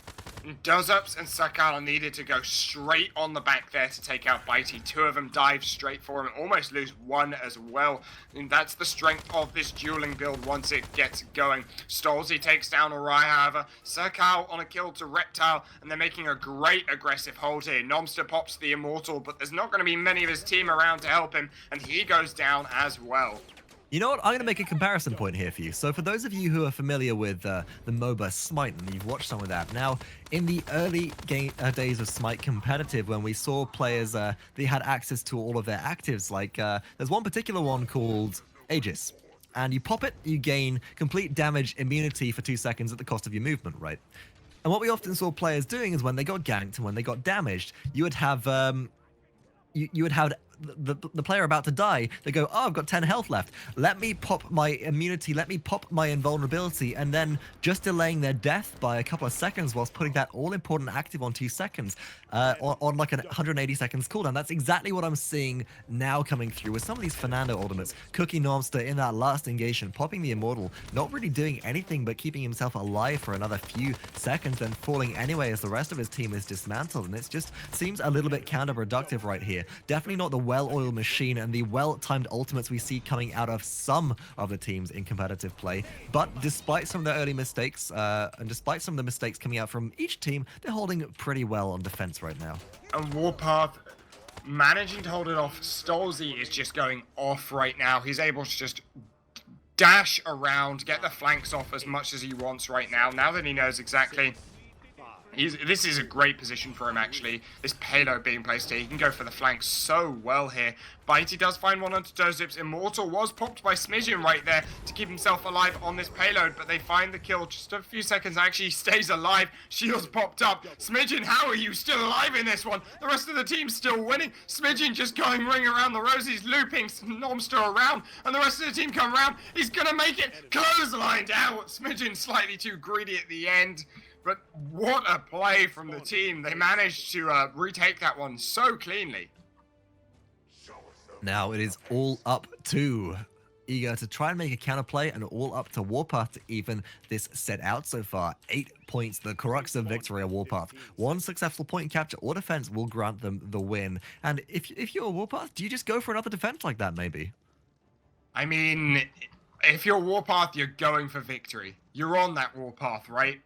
doesupz and SuhhhKyle needed to go straight on the back there to take out Bitey. Two of them dive straight for him and almost lose one as well. And that's the strength of this dueling build once it gets going. stolzey takes down Awry, however. SuhhhKyle on a kill to Reptile, and they're making a great aggressive hold here. Nomster pops the Immortal, but there's not going to be many of his team around to help him, and he goes down as well. You know what? I'm going to make a comparison point here for you. So for those of you who are familiar with the MOBA Smite, and you've watched some of that, now, in the early days of Smite competitive, when we saw players, they had access to all of their actives, like, there's one particular one called Aegis. And you pop it, you gain complete damage immunity for 2 seconds at the cost of your movement, right? And what we often saw players doing is when they got ganked and when they got damaged, you would have, you would have the player about to die, they go, oh, I've got 10 health left. Let me pop my immunity, let me pop my invulnerability, and then just delaying their death by a couple of seconds whilst putting that all-important active on 2 seconds on like a 180 seconds cooldown. That's exactly what I'm seeing now coming through with some of these Fernando ultimates. Cookie Nomster in that last engagement, popping the Immortal, not really doing anything but keeping himself alive for another few seconds, then falling anyway as the rest of his team is dismantled, and it just seems a little bit counterproductive right here. Definitely not the well-oiled machine and the well-timed ultimates we see coming out of some of the teams in competitive play. But despite some of the early mistakes, and despite some of the mistakes coming out from each team, they're holding pretty well on defense right now. And Warpath managing to hold it off. stolzey is just going off right now. He's able to just dash around, get the flanks off as much as he wants right now. Now that he knows exactly... this is a great position for him, actually. This payload being placed here. He can go for the flank so well here. Bitey does find one onto doesupz. Immortal was popped by Smidgen right there to keep himself alive on this payload, but they find the kill just a few seconds. Actually stays alive. Shield's popped up. Smidgen, how are you still alive in this one? The rest of the team's still winning. Smidgen just going ring around the roses, looping Nomster around, and the rest of the team come around. He's gonna make it. Clotheslined out. Smidgen slightly too greedy at the end. But what a play from the team. They managed to retake that one so cleanly. Now it is all up to Eager to try and make a counterplay, and all up to Warpath to even this set out so far. 8 points, the crux of victory of Warpath. One successful point capture or defense will grant them the win. And if you're a Warpath, do you just go for another defense like that, maybe? I mean, if you're Warpath, you're going for victory. You're on that Warpath, right?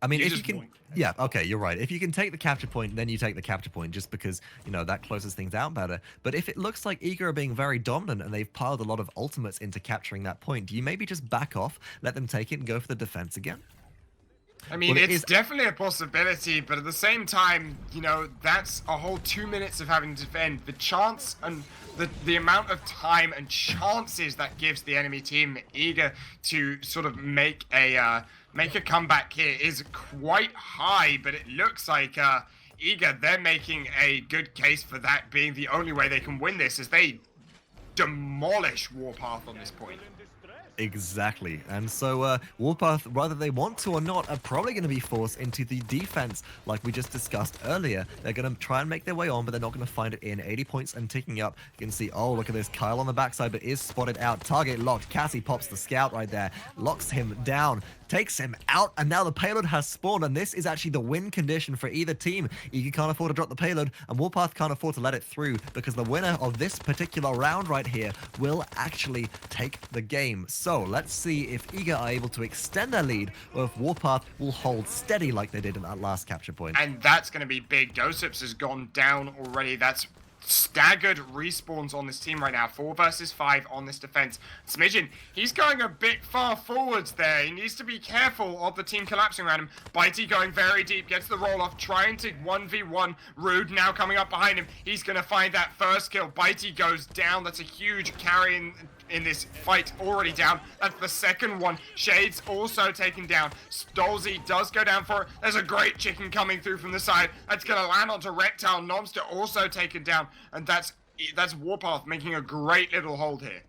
I mean, if you can, yeah, okay, you're right. If you can take the capture point, then you take the capture point, just because, you know, that closes things out better. But if it looks like Eager are being very dominant and they've piled a lot of ultimates into capturing that point, do you maybe just back off, let them take it, and go for the defense again? I mean, it's definitely a possibility, but at the same time, you know, that's a whole 2 minutes of having to defend. The chance and the amount of time and chances that gives the enemy team Eager to sort of make a comeback here is quite high, but it looks like Eager, they're making a good case for that being the only way they can win this, as they demolish Warpath on this point. Exactly. And so Warpath, whether they want to or not, are probably going to be forced into the defense like we just discussed earlier. They're going to try and make their way on, but they're not going to find it in. 80 points and ticking up. You can see, oh, look at this. Kyle on the backside, but is spotted out. Target locked. Cassie pops the scout right there. Locks him down. Takes him out, and now the payload has spawned, and this is actually the win condition for either team. Eager can't afford to drop the payload, and Warpath can't afford to let it through, because the winner of this particular round right here will actually take the game. So let's see if Eager are able to extend their lead, or if Warpath will hold steady like they did in that last capture point. And that's going to be big. doesupz has gone down already. That's staggered respawns on this team right now. 4 versus 5 on this defense. Smidgen, he's going a bit far forwards there. He needs to be careful of the team collapsing around him. Bitey going very deep, gets the roll off, trying to 1v1. Rude now coming up behind him. He's going to find that first kill. Bitey goes down. That's a huge carry in this fight, already down. That's the second one. Shades also taken down. stolzey does go down for it. There's a great chicken coming through from the side. That's going to land onto Reptile. Nomster also taken down. And that's Warpath making a great little hold here.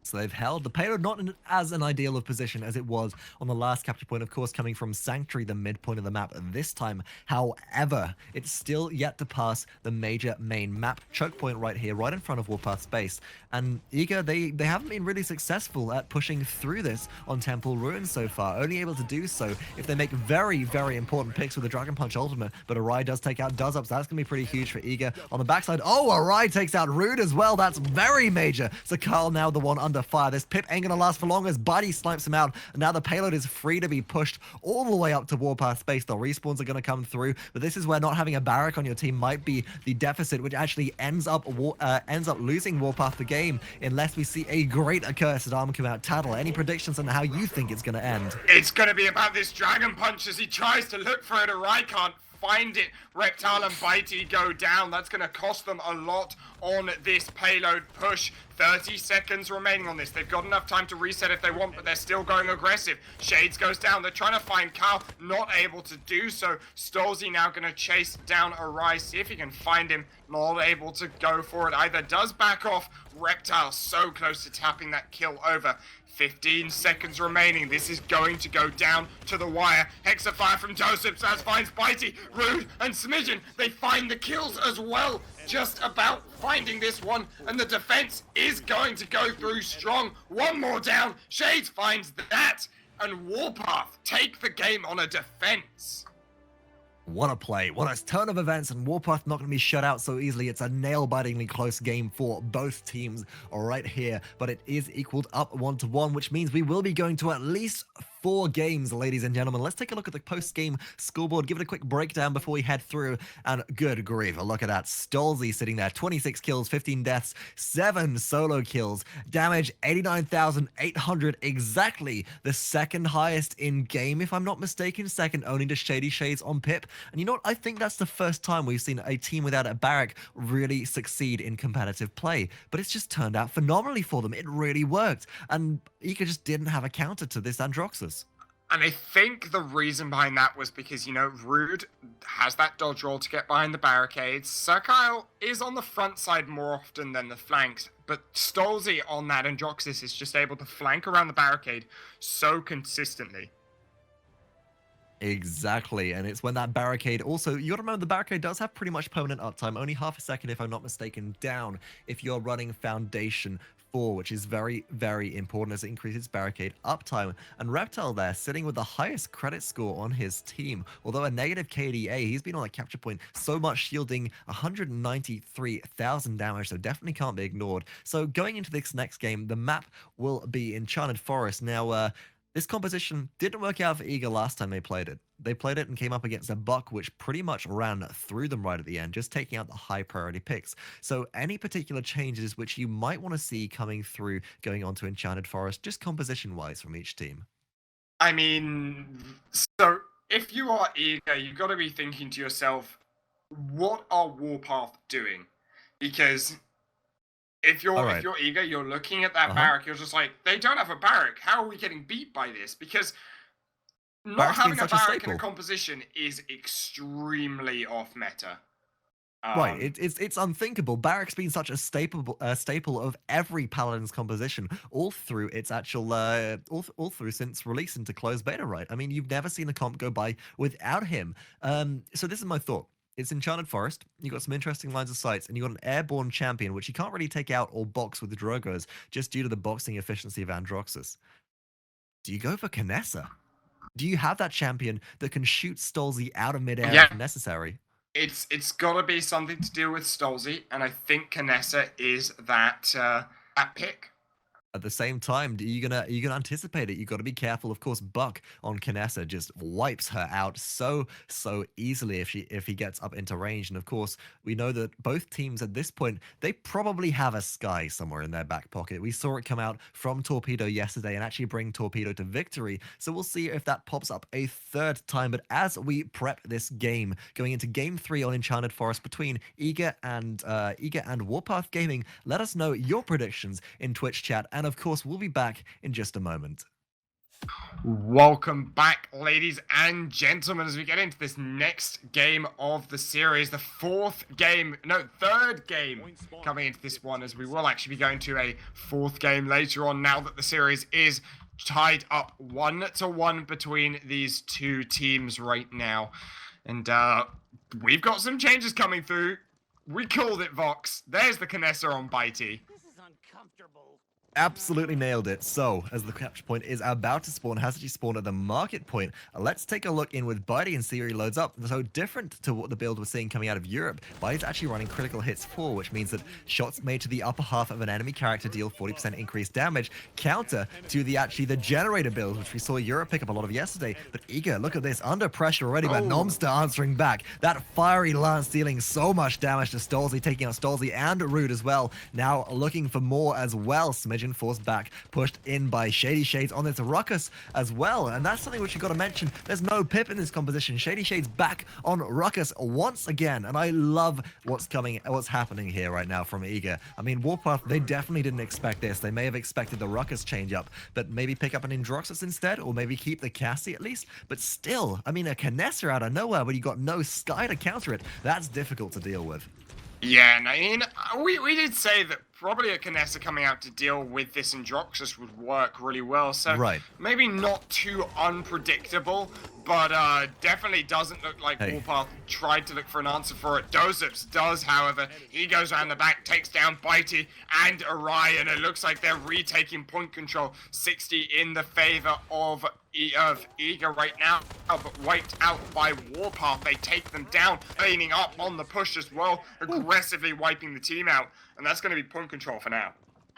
So they've held the payload not in as an ideal of position as it was on the last capture point, of course, coming from Sanctuary, the midpoint of the map this time. However, it's still yet to pass the major main map choke point right here, right in front of Warpath's base. And Eager, they haven't been really successful at pushing through this on Temple Ruins so far, only able to do so if they make very, very important picks with the Dragon Punch ultimate. But Awry does take out doesupz. That's going to be pretty huge for Eager. On the backside, oh, Awry takes out Rude as well. That's very major. So SuhhhKyle now the one under fire. This pip ain't gonna last for long as Bitey snipes him out, and now the payload is free to be pushed all the way up to Warpath space. The respawns are gonna come through, but this is where not having a barrack on your team might be the deficit, which actually ends up losing Warpath the game unless we see a great accursed arm come out. Tattle, any predictions on how you think it's gonna end? It's gonna be about this Dragon Punch as he tries to look for it. Awry can't find it. Reptile and Bitey go down. That's going to cost them a lot on this payload push. 30 seconds remaining on this. They've got enough time to reset if they want, but they're still going aggressive. Shades goes down. They're trying to find Kyle. Not able to do so. stolzey now going to chase down Awry. See if he can find him. Not able to go for it either. Does back off. Reptile so close to tapping that kill over. 15 seconds remaining. This is going to go down to the wire. Hexafire from doesupz as finds Bitey, Rude, and Smidgen. They find the kills as well. Just about finding this one. And the defense is going to go through strong. One more down. Shades finds that. And Warpath take the game on a defense. What a play, what a turn of events, and Warpath not going to be shut out so easily. It's a nail-bitingly close game for both teams right here, but it is equaled up 1-1, which means we will be going to at least 4 games, ladies and gentlemen. Let's take a look at the post-game scoreboard, give it a quick breakdown before we head through, and good grief, look at that. stolzey sitting there, 26 kills, 15 deaths, 7 solo kills, damage 89,800, exactly the second highest in game, if I'm not mistaken, second only to ShadeeyShades on Pip. And you know what, I think that's the first time we've seen a team without a barrack really succeed in competitive play, but it's just turned out phenomenally for them. It really worked, and Ika just didn't have a counter to this Androxus. And I think the reason behind that was because, you know, Rude has that dodge roll to get behind the barricades. SuhhhKyle is on the front side more often than the flanks, but stolzey on that Androxus is just able to flank around the barricade so consistently. Exactly, and it's when that barricade also, you gotta remember the barricade does have pretty much permanent uptime, only half a second if I'm not mistaken down if you're running Foundation 4, which is very, very important as it increases barricade uptime. And Reptile there sitting with the highest credit score on his team, although a negative KDA, he's been on a capture point so much, shielding 193,000 damage, so definitely can't be ignored. So going into this next game, the map will be Enchanted Forest. Now, this composition didn't work out for Eager last time they played it. They played it and came up against a Buck, which pretty much ran through them right at the end, just taking out the high priority picks. So any particular changes which you might want to see coming through going on to Enchanted Forest, just composition-wise from each team? I mean, so if you are Eager, you've got to be thinking to yourself, what are Warpath doing? Because if you're Eager, you're looking at that barrack, you're just like, they don't have a barrack. How are we getting beat by this? Because not having a barrack in a composition is extremely off meta. Right, it's unthinkable. Barrack's been such a staple of every Paladins composition all through its actual all through since release into closed beta. Right, I mean you've never seen a comp go by without him. So this is my thought. It's Enchanted Forest, you got some interesting lines of sights, and you got an airborne champion, which you can't really take out or box with the Drogos, just due to the boxing efficiency of Androxus. Do you go for Kinessa? Do you have that champion that can shoot stolzey out of midair if necessary? It's got to be something to do with stolzey, and I think Kinessa is that pick. At the same time, are you gonna anticipate it? You got to be careful. Of course, Buck on Kinessa just wipes her out so easily if he gets up into range. And of course, we know that both teams at this point, they probably have a Sky somewhere in their back pocket. We saw it come out from Torpedo yesterday and actually bring Torpedo to victory. So we'll see if that pops up a third time. But as we prep this game, going into Game 3 on Enchanted Forest between Eager and Warpath Gaming, let us know your predictions in Twitch chat. And of course, we'll be back in just a moment. Welcome back, ladies and gentlemen, as we get into this next game of the series, the third game coming into this one, as we will actually be going to a fourth game later on now that the series is tied up 1-1 between these two teams right now. And we've got some changes coming through. We called it, Vox. There's the Kinessa on Bitey. This is uncomfortable. Absolutely nailed it. So, as the capture point is about to spawn, has actually spawned at the market point. Let's take a look in with Bitey and see where he loads up. So, different to what the build we're seeing coming out of Europe, Bitey's actually running critical hits 4, which means that shots made to the upper half of an enemy character deal 40% increased damage, counter to the generator build, which we saw Europe pick up a lot of yesterday. But Eager, look at this, under pressure already, but Nomster answering back. That fiery lance dealing so much damage to stolzey, taking out stolzey and Rude as well. Now looking for more as well. Smidgen forced back, pushed in by ShadeeyShades on this Ruckus as well, and that's something which you got to mention. There's no Pip in this composition. ShadeeyShades back on Ruckus once again, and I love what's happening here right now from Eager. I mean, Warpath, they definitely didn't expect this. They may have expected the Ruckus change up, but maybe pick up an Indroxus instead, or maybe keep the Cassie at least. But still, I mean, a Kinessa out of nowhere, but you got no Sky to counter it. That's difficult to deal with. Yeah, and I mean, we did say that probably a Kinessa coming out to deal with this Indroxus would work really well, so maybe not too unpredictable, but definitely doesn't look like Warpath tried to look for an answer for it. doesupz does, however. He goes around the back, takes down Bitey and Awry, and it looks like they're retaking point control. 60 in the favor of Eager right now, but wiped out by Warpath. They take them down, leaning up on the push as well, aggressively wiping the team out, and that's going to be point control for now.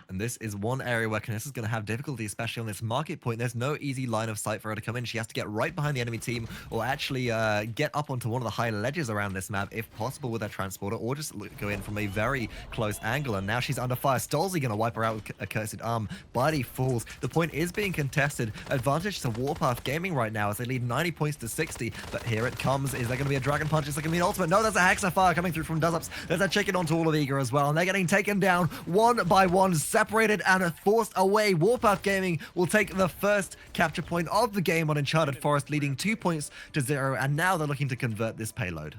And this is one area where Kinessa's going to have difficulty, especially on this market point. There's no easy line of sight for her to come in. She has to get right behind the enemy team, or actually get up onto one of the high ledges around this map, if possible, with her transporter, or just go in from a very close angle. And now she's under fire. stolzey going to wipe her out with a cursed arm. Bitey falls. The point is being contested. Advantage to Warpath Gaming right now as they lead 90 points to 60. But here it comes. Is there going to be a Dragon Punch? Is there going to be an ultimate? No, there's a Hexafire coming through from doesupz. There's a chicken onto all of Eager as well. And they're getting taken down one by one, separated and forced away. Warpath Gaming will take the first capture point of the game on Uncharted Forest, leading 2 points to 0, and now they're looking to convert this payload.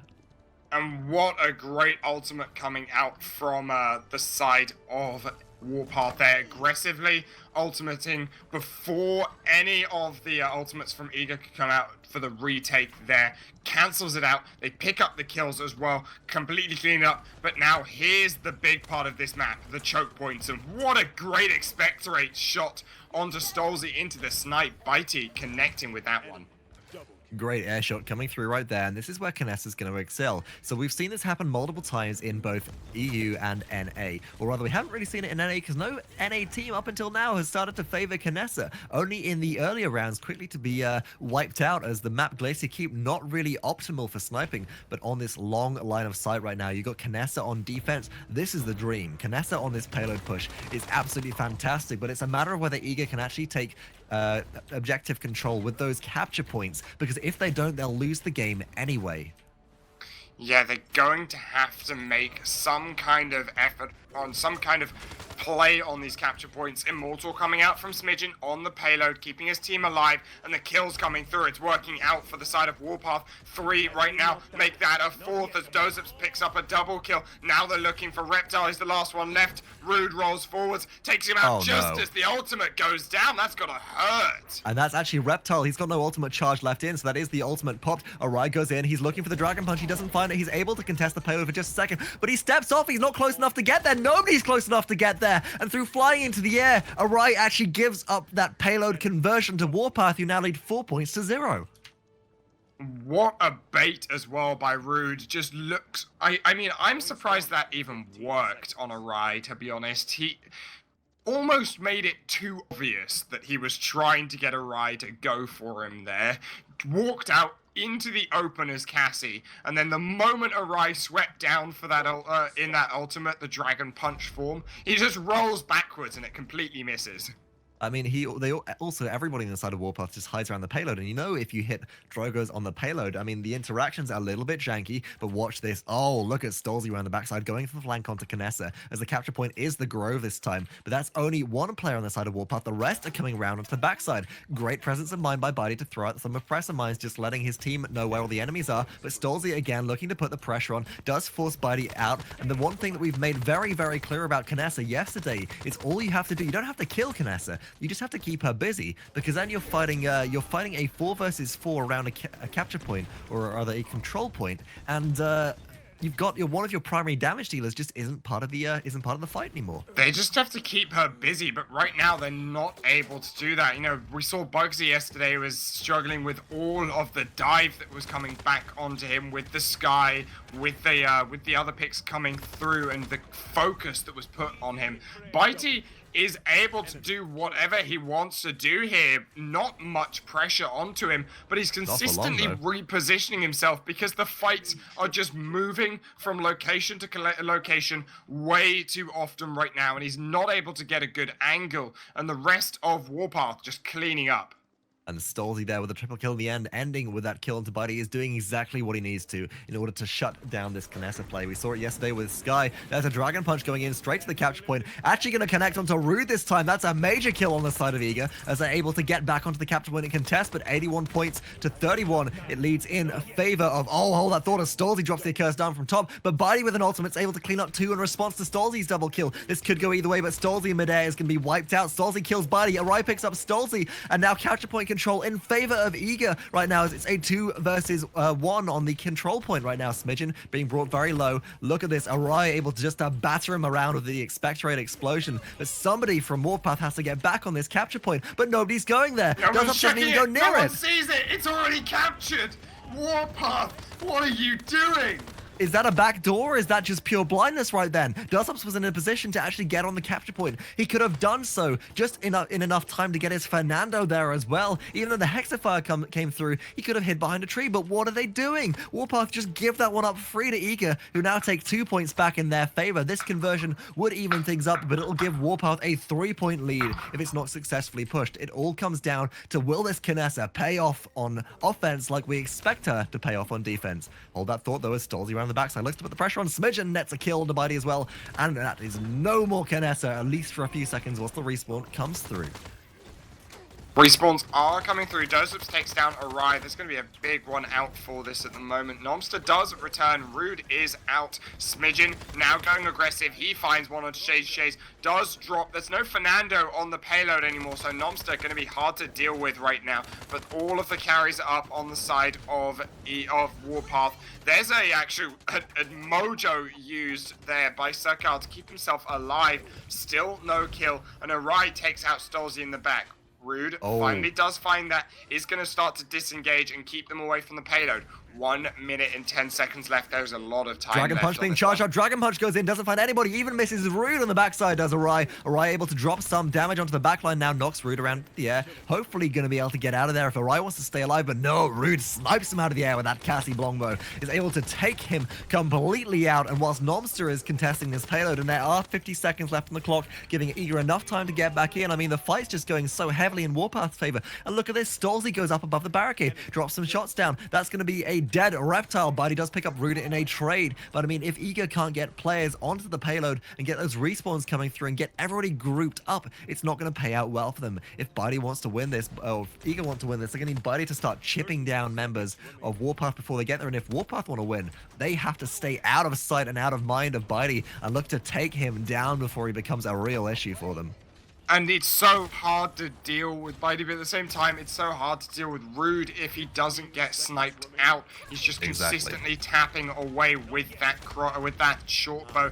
And what a great ultimate coming out from the side of Warpath there, aggressively ultimating before any of the ultimates from Eager could come out for the retake there. Cancels it out. They pick up the kills as well, completely clean it up. But now here's the big part of this map, the choke points. And what a great expectorate shot onto stolzey into the snipe. Bitey connecting with that one. Great air shot coming through right there, and this is where Kinessa's going to excel. So we've seen this happen multiple times in both EU and NA, or rather we haven't really seen it in NA because no NA team up until now has started to favor Kinessa. Only in the earlier rounds, quickly to be wiped out as the map Glacier Keep not really optimal for sniping, but on this long line of sight right now, you got Kinessa on defense. This is the dream. Kinessa on this payload push is absolutely fantastic, but it's a matter of whether Eager can actually take objective control with those capture points, because if they don't, they'll lose the game anyway. Yeah, they're going to have to make some kind of effort on some kind of play on these capture points. Immortal coming out from Smidgen on the payload, keeping his team alive, and the kills coming through. It's working out for the side of Warpath. 3 right now, make that a 4th as doesupz picks up a double kill. Now they're looking for Reptile. He's the last one left. Rude rolls forwards, takes him out as the ultimate goes down. That's gotta hurt. And that's actually Reptile. He's got no ultimate charge left in, so that is the ultimate popped. Awry goes in. He's looking for the Dragon Punch. He doesn't find it. He's able to contest the payload for just a second, but he steps off. He's not close enough to get there. Nobody's close enough to get there. And through flying into the air, Awry actually gives up that payload conversion to Warpath, who now lead 4 points to 0. What a bait as well by Rude. Just looks... I mean, I'm surprised that even worked on Awry, to be honest. He almost made it too obvious that he was trying to get Awry to go for him there. Walked out into the open as Cassie, and then the moment Awry swept down for that in that ultimate, the Dragon Punch form, he just rolls backwards and it completely misses. I mean, everybody inside of Warpath just hides around the payload, and if you hit Drogos on the payload, I mean, the interactions are a little bit janky, but watch this. Oh, look at stolzey around the backside, going for the flank onto Knessa, as the capture point is the Grove this time, but that's only one player on the side of Warpath. The rest are coming around onto the backside. Great presence of mind by Bitey to throw out some oppressor mines, just letting his team know where all the enemies are, but stolzey again looking to put the pressure on, does force Bitey out, and the one thing that we've made very, very clear about Knessa yesterday is all you have to do, you don't have to kill Knessa. You just have to keep her busy, because then you're fighting a 4 versus 4 around a capture point, or rather a control point, and you've got one of your primary damage dealers just isn't part of the fight anymore. They just have to keep her busy, but right now they're not able to do that. We saw Bugsy yesterday was struggling with all of the dive that was coming back onto him, with the Sky, with the other picks coming through, and the focus that was put on him. Bitey is able to do whatever he wants to do here. Not much pressure onto him, but he's consistently repositioning himself, because the fights are just moving from location to location way too often right now, and he's not able to get a good angle, and the rest of Warpath just cleaning up. And stolzey there with a triple kill in the end, ending with that kill into Bitey, is doing exactly what he needs to in order to shut down this Knessa play. We saw it yesterday with Sky. There's a Dragon Punch going in straight to the capture point. Actually going to connect onto Rude this time. That's a major kill on the side of Eager, as they're able to get back onto the capture point and contest, but 81 points to 31. It leads in favor of, hold that thought, as stolzey drops the curse down from top, but Bitey with an ultimate's able to clean up 2 in response to stolzey's double kill. This could go either way, but stolzey in midair is going to be wiped out. stolzey kills Bitey. Awry picks up stolzey, and now capture point control in favor of Eager right now, as it's a 2 versus 1 on the control point right now. Smidgen being brought very low. Look at this. Awry able to just batter him around with the expectorate explosion, but somebody from Warpath has to get back on this capture point, but nobody's going there. doesupz doesn't even go near it. No one sees it. It's already captured. Warpath, what are you doing? Is that a backdoor, or is that just pure blindness right then? doesupz was in a position to actually get on the capture point. He could have done so just in enough time to get his Fernando there as well. Even though the Hexafire came through, he could have hid behind a tree, but what are they doing? Warpath just give that one up free to Eager, who now take 2 points back in their favor. This conversion would even things up, but it'll give Warpath a 3-point lead if it's not successfully pushed. It all comes down to, will this Knessa pay off on offense like we expect her to pay off on defense? Hold that thought though, as stolzey around the backside looks to put the pressure on Smidgen, nets a kill to Bitey as well, and that is no more Knessa, at least for a few seconds, whilst the respawn comes through. Respawns are coming through. doesupz takes down Awry. There's going to be a big one out for this at the moment. Nomster does return. Rude is out. Smidgen now going aggressive. He finds one on ShadeeyShades. Does drop. There's no Fernando on the payload anymore, so Nomster going to be hard to deal with right now. But all of the carries are up on the side of Warpath. There's a mojo used there by SuhhhKyle to keep himself alive. Still no kill. And Awry takes out stolzey in the back. Rude finally does find that, is going to start to disengage and keep them away from the payload. 1 minute and 10 seconds left. There's a lot of time Dragon left Punch being charged up. Dragon Punch goes in, doesn't find anybody, even misses Rude on the backside, does Awry. Awry able to drop some damage onto the backline, now knocks Rude around the air. Hopefully going to be able to get out of there if Awry wants to stay alive, but no, Rude snipes him out of the air with that Cassie longbow. Is able to take him completely out, and whilst Nomster is contesting this payload, and there are 50 seconds left on the clock, giving Eager enough time to get back in. I mean, the fight's just going so heavily in Warpath's favor. And look at this, stolzey goes up above the barricade, drops some shots down. That's going to be a dead reptile. Bitey does pick up Rude in a trade, but I mean, if Eager can't get players onto the payload and get those respawns coming through and get everybody grouped up, it's not going to pay out well for them. If Bitey wants to win this, or if Eager wants to win this, they're going to need Bitey to start chipping down members of Warpath before they get there, and if Warpath want to win, they have to stay out of sight and out of mind of Bitey and look to take him down before he becomes a real issue for them. And it's so hard to deal with Bitey, but at the same time, it's so hard to deal with Rude if he doesn't get sniped out. He's just consistently tapping away with that short bow,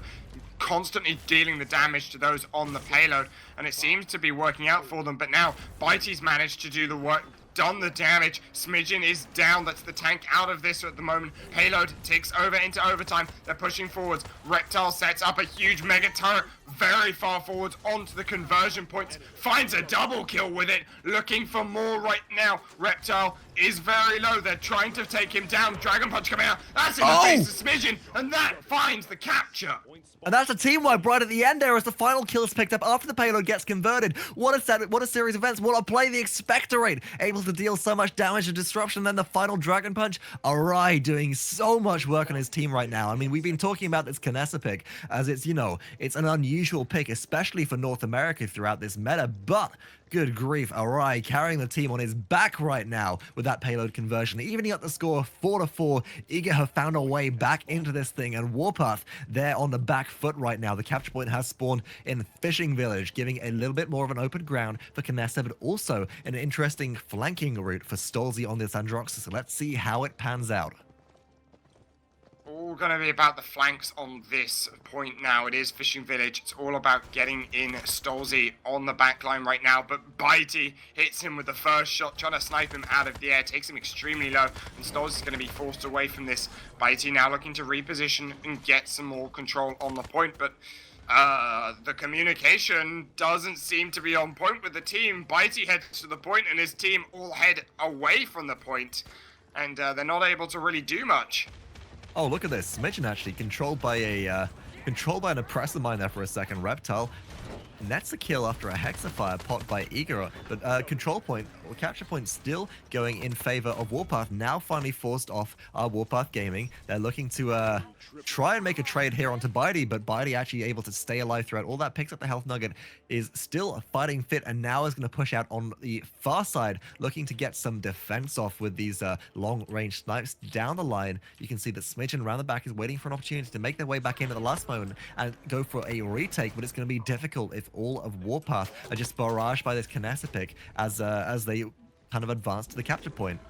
constantly dealing the damage to those on the payload, and it seems to be working out for them. But now, Bitey's managed to do the work, done the damage. Smidgen is down. That's the tank out of this at the moment. Payload ticks over into overtime. They're pushing forwards. Reptile sets up a huge mega turret very far forwards onto the conversion points. Finds a double kill with it. Looking for more right now. Reptile is very low. They're trying to take him down. Dragon Punch coming out. That's in the face of Smidgen, and that finds the capture. And that's a team wipe right at the end there as the final kill is picked up after the payload gets converted. What a series of events. What a play, the Expectorate, able to deal so much damage and disruption. Then the final Dragon Punch. Awry doing so much work on his team right now. I mean, we've been talking about this Kinessa pick as it's, you know, it's an unusual pick, especially for North America throughout this meta, but good grief, Awry carrying the team on his back right now with that payload conversion. Evening up the score 4-4. Eager have found a way back into this thing, and Warpath, they're on the back foot right now. The capture point has spawned in Fishing Village, giving a little bit more of an open ground for Kinessa, but also an interesting flanking route for stolzey on this Androxus. Let's see how it pans out. All going to be about the flanks on this point now. It is Fishing Village. It's all about getting in stolzey on the back line right now. But Bitey hits him with the first shot, trying to snipe him out of the air. Takes him extremely low, and stolzey's going to be forced away from this. Bitey now looking to reposition and get some more control on the point. But the communication doesn't seem to be on point with the team. Bitey heads to the point, and his team all head away from the point. And they're not able to really do much. Oh, look at this. Smidgen actually controlled by an oppressor mine there for a second. Reptile nets a kill after a Hexafire popped by Eager, but control point or capture point still going in favor of Warpath. Now finally forced off Warpath Gaming. They're looking to try and make a trade here onto Bitey, but Bitey actually able to stay alive throughout all that, picks up the health nugget, is still fighting fit, and now is going to push out on the far side, looking to get some defense off with these long-range snipes down the line. You can see that Smidgen around the back is waiting for an opportunity to make their way back in at the last moment and go for a retake, but it's going to be difficult if all of Warpath are just barraged by this Kinessa pick as they kind of advance to the capture point.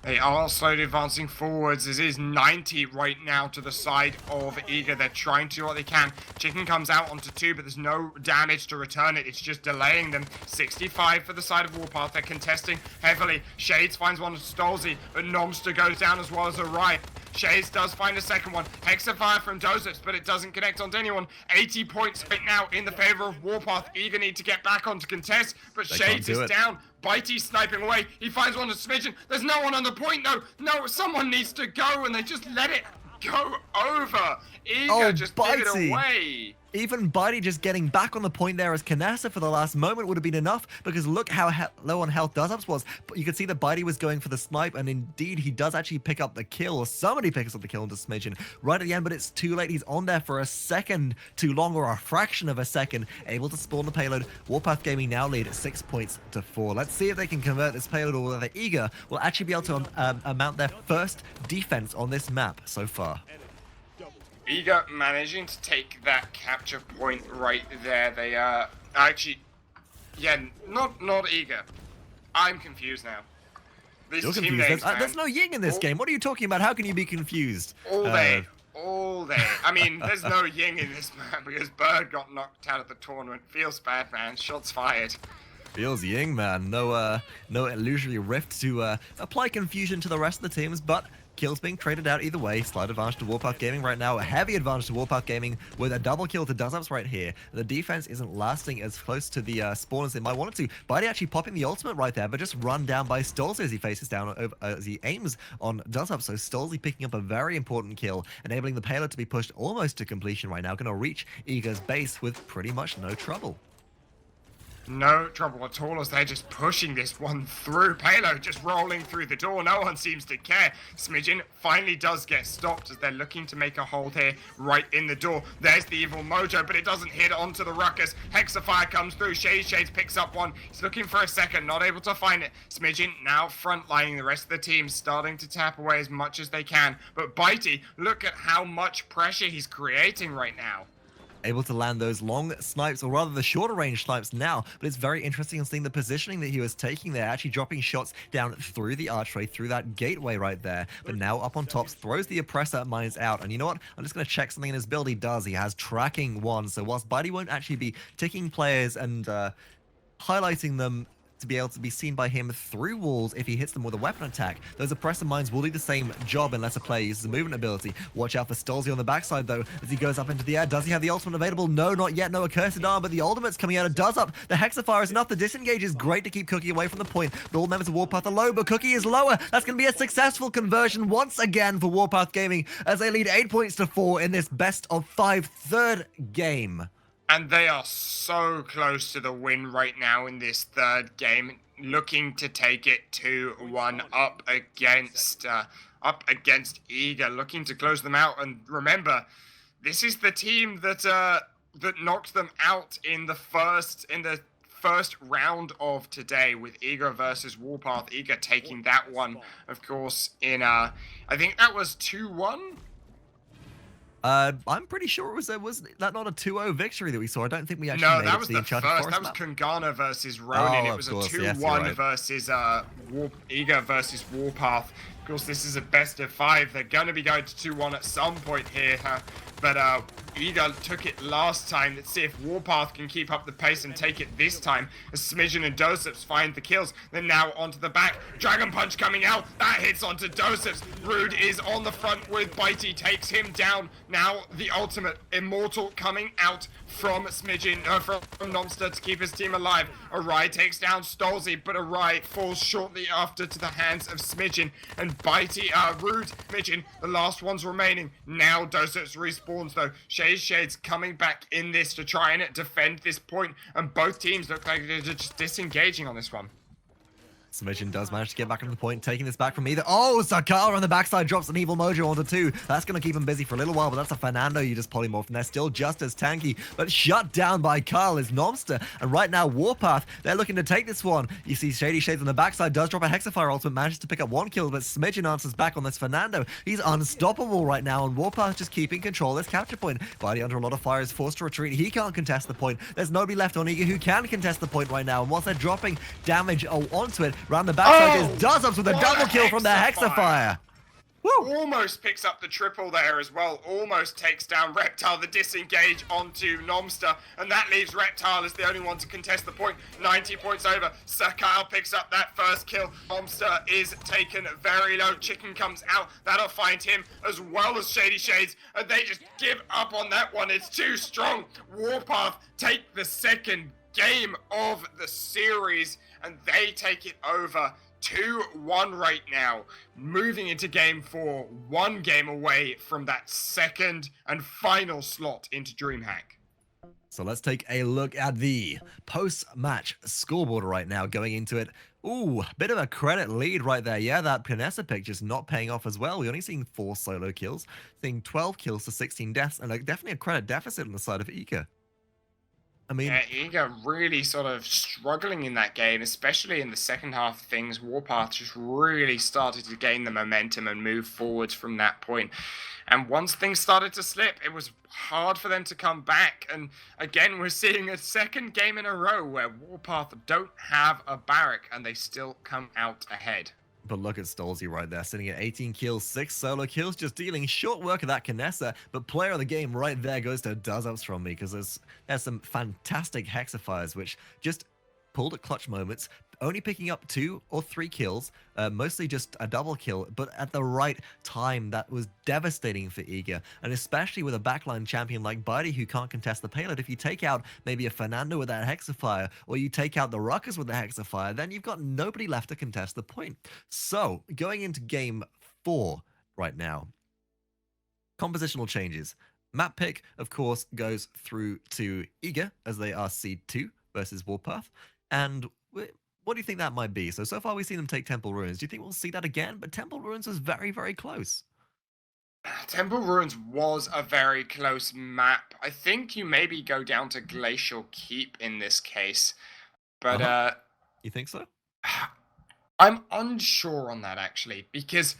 They are slowly advancing forwards. This is 90 right now to the side of Eager. They're trying to do what they can. Chicken comes out onto 2, but there's no damage to return it. It's just delaying them. 65 for the side of Warpath. They're contesting heavily. Shades finds one to stolzey, but Nomster goes down as well as Awry. Shades does find a second one. Hexafire from doesupz, but it doesn't connect onto anyone. 80 points right now in the favor of Warpath. Eager need to get back on to contest, but Shades is down. Bitey sniping away. He finds one to Smidgen. There's no one on the point, though. No, someone needs to go, and they just let it go over. Eager just gave it away. Even Bitey just getting back on the point there as Kinessa for the last moment would have been enough, because look how low on health doesupz was. But you could see that Bitey was going for the snipe, and indeed he does actually pick up the kill, or somebody picks up the kill into Smidgen right at the end, but it's too late. He's on there for a second too long, or a fraction of a second, able to spawn the payload. Warpath Gaming now lead at 6 points to 4. Let's see if they can convert this payload, or whether Eager will actually be able to mount their first defense on this map so far. Eager managing to take that capture point right there. They actually, yeah, not Eager. I'm confused now. You're confused. There's no Ying in this game. What are you talking about? How can you be confused? All day. I mean, there's no Ying in this man because Bird got knocked out of the tournament. Feels bad, man. Shots fired. Feels Ying, man. No illusory rift to apply confusion to the rest of the teams, but kills being traded out either way. Slight advantage to Warpath Gaming right now. A heavy advantage to Warpath Gaming with a double kill to doesupz right here. The defense isn't lasting as close to the spawn as they might want it to. Bitey actually popping the ultimate right there, but just run down by stolzey as he faces down as he aims on doesupz. So stolzey picking up a very important kill, enabling the payload to be pushed almost to completion right now. Going to reach Eager's base with pretty much no trouble. No trouble at all as they're just pushing this one through. Payload just rolling through the door. No one seems to care. Smidgen finally does get stopped as they're looking to make a hold here right in the door. There's the evil mojo, but it doesn't hit onto the ruckus. Hexafire comes through. ShadeeyShades picks up one. He's looking for a second, not able to find it. Smidgen now frontlining the rest of the team, starting to tap away as much as they can. But Bitey, look at how much pressure he's creating right now. Able to land those long snipes, or rather the shorter range snipes now, but it's very interesting in seeing the positioning that he was taking there, actually dropping shots down through the archway, through that gateway right there, but now up on top, throws the oppressor mines out. And you know what? I'm just going to check something in his build. He does. He has tracking 1, so whilst Bitey won't actually be ticking players and highlighting them to be able to be seen by him through walls if he hits them with a weapon attack. Those oppressor mines will do the same job unless a player uses a movement ability. Watch out for stolzey on the backside though as he goes up into the air. Does he have the ultimate available? No, not yet. No accursed arm, but the ultimate's coming out of doesupz. The hexafire is enough. The disengage is great to keep Cookie away from the point, but all members of Warpath are low, but Cookie is lower. That's going to be a successful conversion once again for Warpath Gaming as they lead 8 points to 4 in this best of 5 third game. And they are so close to the win right now in this third game, looking to take it 2-1 up against Eager, looking to close them out. And remember, this is the team that knocked them out in the first round of today with Eager versus Warpath. Eager taking that one, of course, in I think that was 2-1. I'm pretty sure was that not a 2-0 victory that we saw? I don't think we actually made that it was to the Uncharted first. Forest That was map. Kungana versus Ronin. Oh, It was a of course, 2-1 yes, you're right. versus Eager versus Warpath. Of course, this is a best of 5. They're going to be going to 2-1 at some point here, but Eager took it last time. Let's see if Warpath can keep up the pace and take it this time as Smidgen and doesupz find the kills. Then now onto the back. Dragon Punch coming out. That hits onto doesupz. Rude is on the front with Bitey. Takes him down. Now the ultimate Immortal coming out from Smidgen, from Nomster to keep his team alive. Awry takes down stolzey, but Awry falls shortly after to the hands of Smidgen. And Bitey, Rude, Smidgen, the last ones remaining. Now doesupz respawns though. ShadeeyShades coming back in this to try and defend this point, and both teams look like they're just disengaging on this one. Smidgen does manage to get back into the point, taking this back from either. Oh, SuhhhKyle on the backside drops an evil mojo onto 2. That's going to keep him busy for a little while, but that's a Fernando you just polymorph, and they're still just as tanky, but shut down by Kyle is Nomster. And right now, Warpath, they're looking to take this one. You see ShadeeyShades on the backside does drop a hexafire ultimate, manages to pick up 1 kill, but Smidgen answers back on this Fernando. He's unstoppable right now, and Warpath just keeping control of this capture point. Bitey under a lot of fire is forced to retreat. He can't contest the point. There's nobody left on Eager who can contest the point right now, and whilst they're dropping damage onto it, round the backside is doesupz with a double kill from the hexafire. Woo! Almost picks up the triple there as well. Almost takes down Reptile. The disengage onto Nomster, and that leaves Reptile as the only one to contest the point. 90 points over. SuhhhKyle picks up that first kill. Nomster is taken very low. Chicken comes out. That'll find him as well as ShadeeyShades, and they just give up on that one. It's too strong. Warpath take the second game of the series, and they take it over 2-1 right now, moving into game 4, 1 game away from that second and final slot into DreamHack. So let's take a look at the post-match scoreboard right now going into it. Ooh, bit of a credit lead right there. Yeah, that Pinessa pick just not paying off as well. We're only seeing 4 solo kills, seeing 12 kills to 16 deaths, and definitely a credit deficit on the side of Eager. I mean, yeah, Eager really sort of struggling in that game, especially in the second half of things. Warpath just really started to gain the momentum and move forwards from that point. And once things started to slip, it was hard for them to come back. And again, we're seeing a second game in a row where Warpath don't have a barrack and they still come out ahead. but look at stolzey right there, sitting at 18 kills, 6 solo kills, just dealing short work of that Kinessa. But player of the game right there goes to doesupz from me, because there's some fantastic hexafires which just pulled at clutch moments, only picking up 2 or 3 kills, mostly just a double kill, but at the right time. That was devastating for Eager, and especially with a backline champion like Bitey who can't contest the payload. If you take out maybe a Fernando with that hexafire, or you take out the Ruckus with the hexafire, then you've got nobody left to contest the point. So going into game 4 right now, compositional changes. Map pick, of course, goes through to Eager as they are seed 2 versus Warpath. And what do you think that might be? So far we've seen them take Temple Ruins. Do you think we'll see that again? But Temple Ruins was very, very close. Temple Ruins was a very close map. I think you maybe go down to Glacial Keep in this case. But You think so? I'm unsure on that, actually, because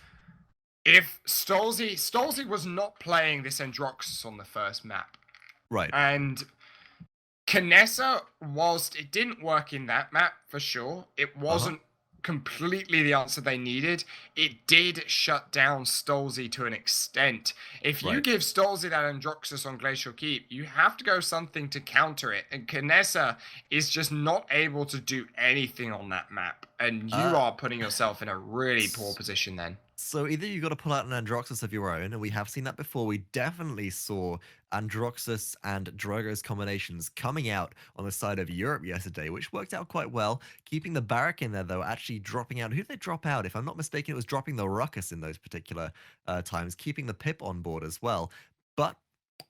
if Stolzey was not playing this Androxus on the first map. Right. And Kinessa, whilst it didn't work in that map for sure, it wasn't completely the answer they needed, it did shut down stolzey to an extent. If you give stolzey that Androxus on Glacial Keep, you have to go something to counter it. And Kinessa is just not able to do anything on that map. And you are putting yourself in a really poor position then. So either you got to pull out an Androxus of your own, and we have seen that before. We definitely saw Androxus and Drogo's combinations coming out on the side of Europe yesterday, which worked out quite well. Keeping the Barrack in there, though, actually dropping out. Who did they drop out? If I'm not mistaken, it was dropping the Ruckus in those particular times, keeping the Pip on board as well. But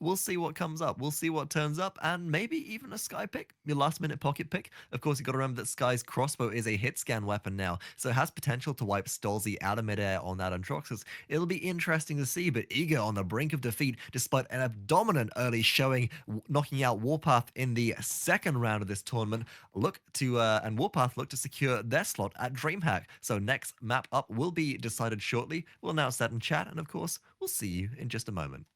we'll see what comes up. We'll see what turns up, and maybe even a Skye pick, your last-minute pocket pick. Of course, you've got to remember that Skye's crossbow is a hit scan weapon now, so it has potential to wipe stolzey out of midair on that Androxus. It'll be interesting to see, but Eager on the brink of defeat, despite an dominant early showing, knocking out Warpath in the second round of this tournament, and Warpath look to secure their slot at DreamHack. So next map up will be decided shortly. We'll announce that in chat, and of course, we'll see you in just a moment.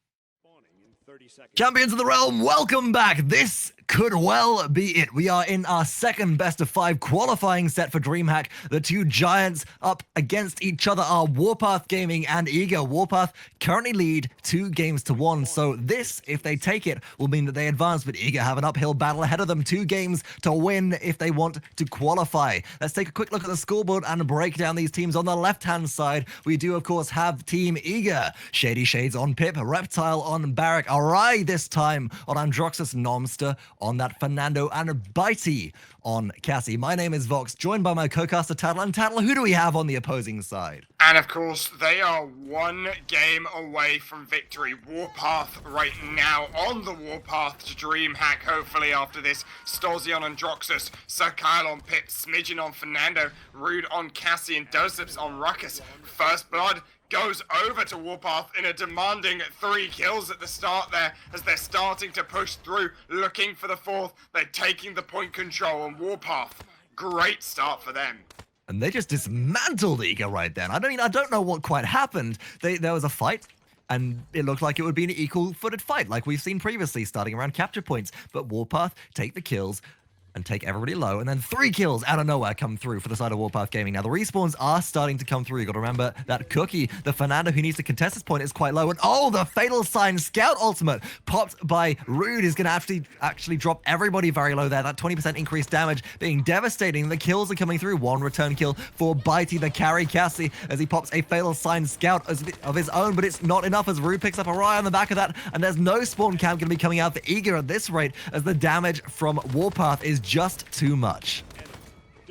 Champions of the Realm, welcome back. This could well be it. We are in our second best of 5 qualifying set for DreamHack. The two giants up against each other are Warpath Gaming and Eager. Warpath currently lead 2-1. So this, if they take it, will mean that they advance, but Eager have an uphill battle ahead of them. 2 games to win if they want to qualify. Let's take a quick look at the scoreboard and break down these teams. On the left-hand side, we do, of course, have Team Eager. ShadeeyShades on Pip, Reptile on Barrack, Awry this time on Androxus, Nomster on that Fernando, and Bitey on Cassie. My name is Vox, joined by my co-caster Tattle. And Tattle, who do we have on the opposing side? And of course, they are 1 game away from victory. Warpath right now on the Warpath to DreamHack, hopefully after this. stolzey on Androxus, SuhhhKyle on Pip, Smidgen on Fernando, Rude on Cassie, and doesupz on Ruckus. First blood goes over to Warpath in a demanding 3 kills at the start there as they're starting to push through, looking for the 4th. They're taking the point control on Warpath. Great start for them. And they just dismantled Eager right then. I don't know what quite happened. There was a fight, and it looked like it would be an equal-footed fight, like we've seen previously, starting around capture points. But Warpath take the kills and take everybody low, and then 3 kills out of nowhere come through for the side of Warpath Gaming. Now, the respawns are starting to come through. You've got to remember that Cookie, the Fernando who needs to contest this point, is quite low. And oh, the Fatal Sign Scout ultimate popped by Rude is going to actually drop everybody very low there. That 20% increased damage being devastating. The kills are coming through. 1 return kill for Bitey, the carry Cassie, as he pops a Fatal Sign Scout of his own, but it's not enough as Rude picks up Awry on the back of that, and there's no spawn camp going to be coming out for Eager at this rate, as the damage from Warpath is just too much.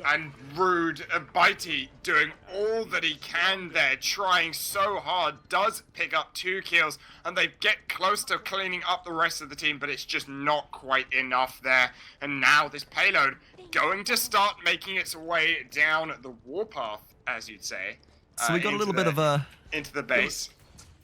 And Rude, Bitey doing all that he can there, trying so hard, does pick up 2 kills, and they get close to cleaning up the rest of the team, but it's just not quite enough there. And now this payload going to start making its way down the Warpath, as you'd say. So we got a little bit of into the base.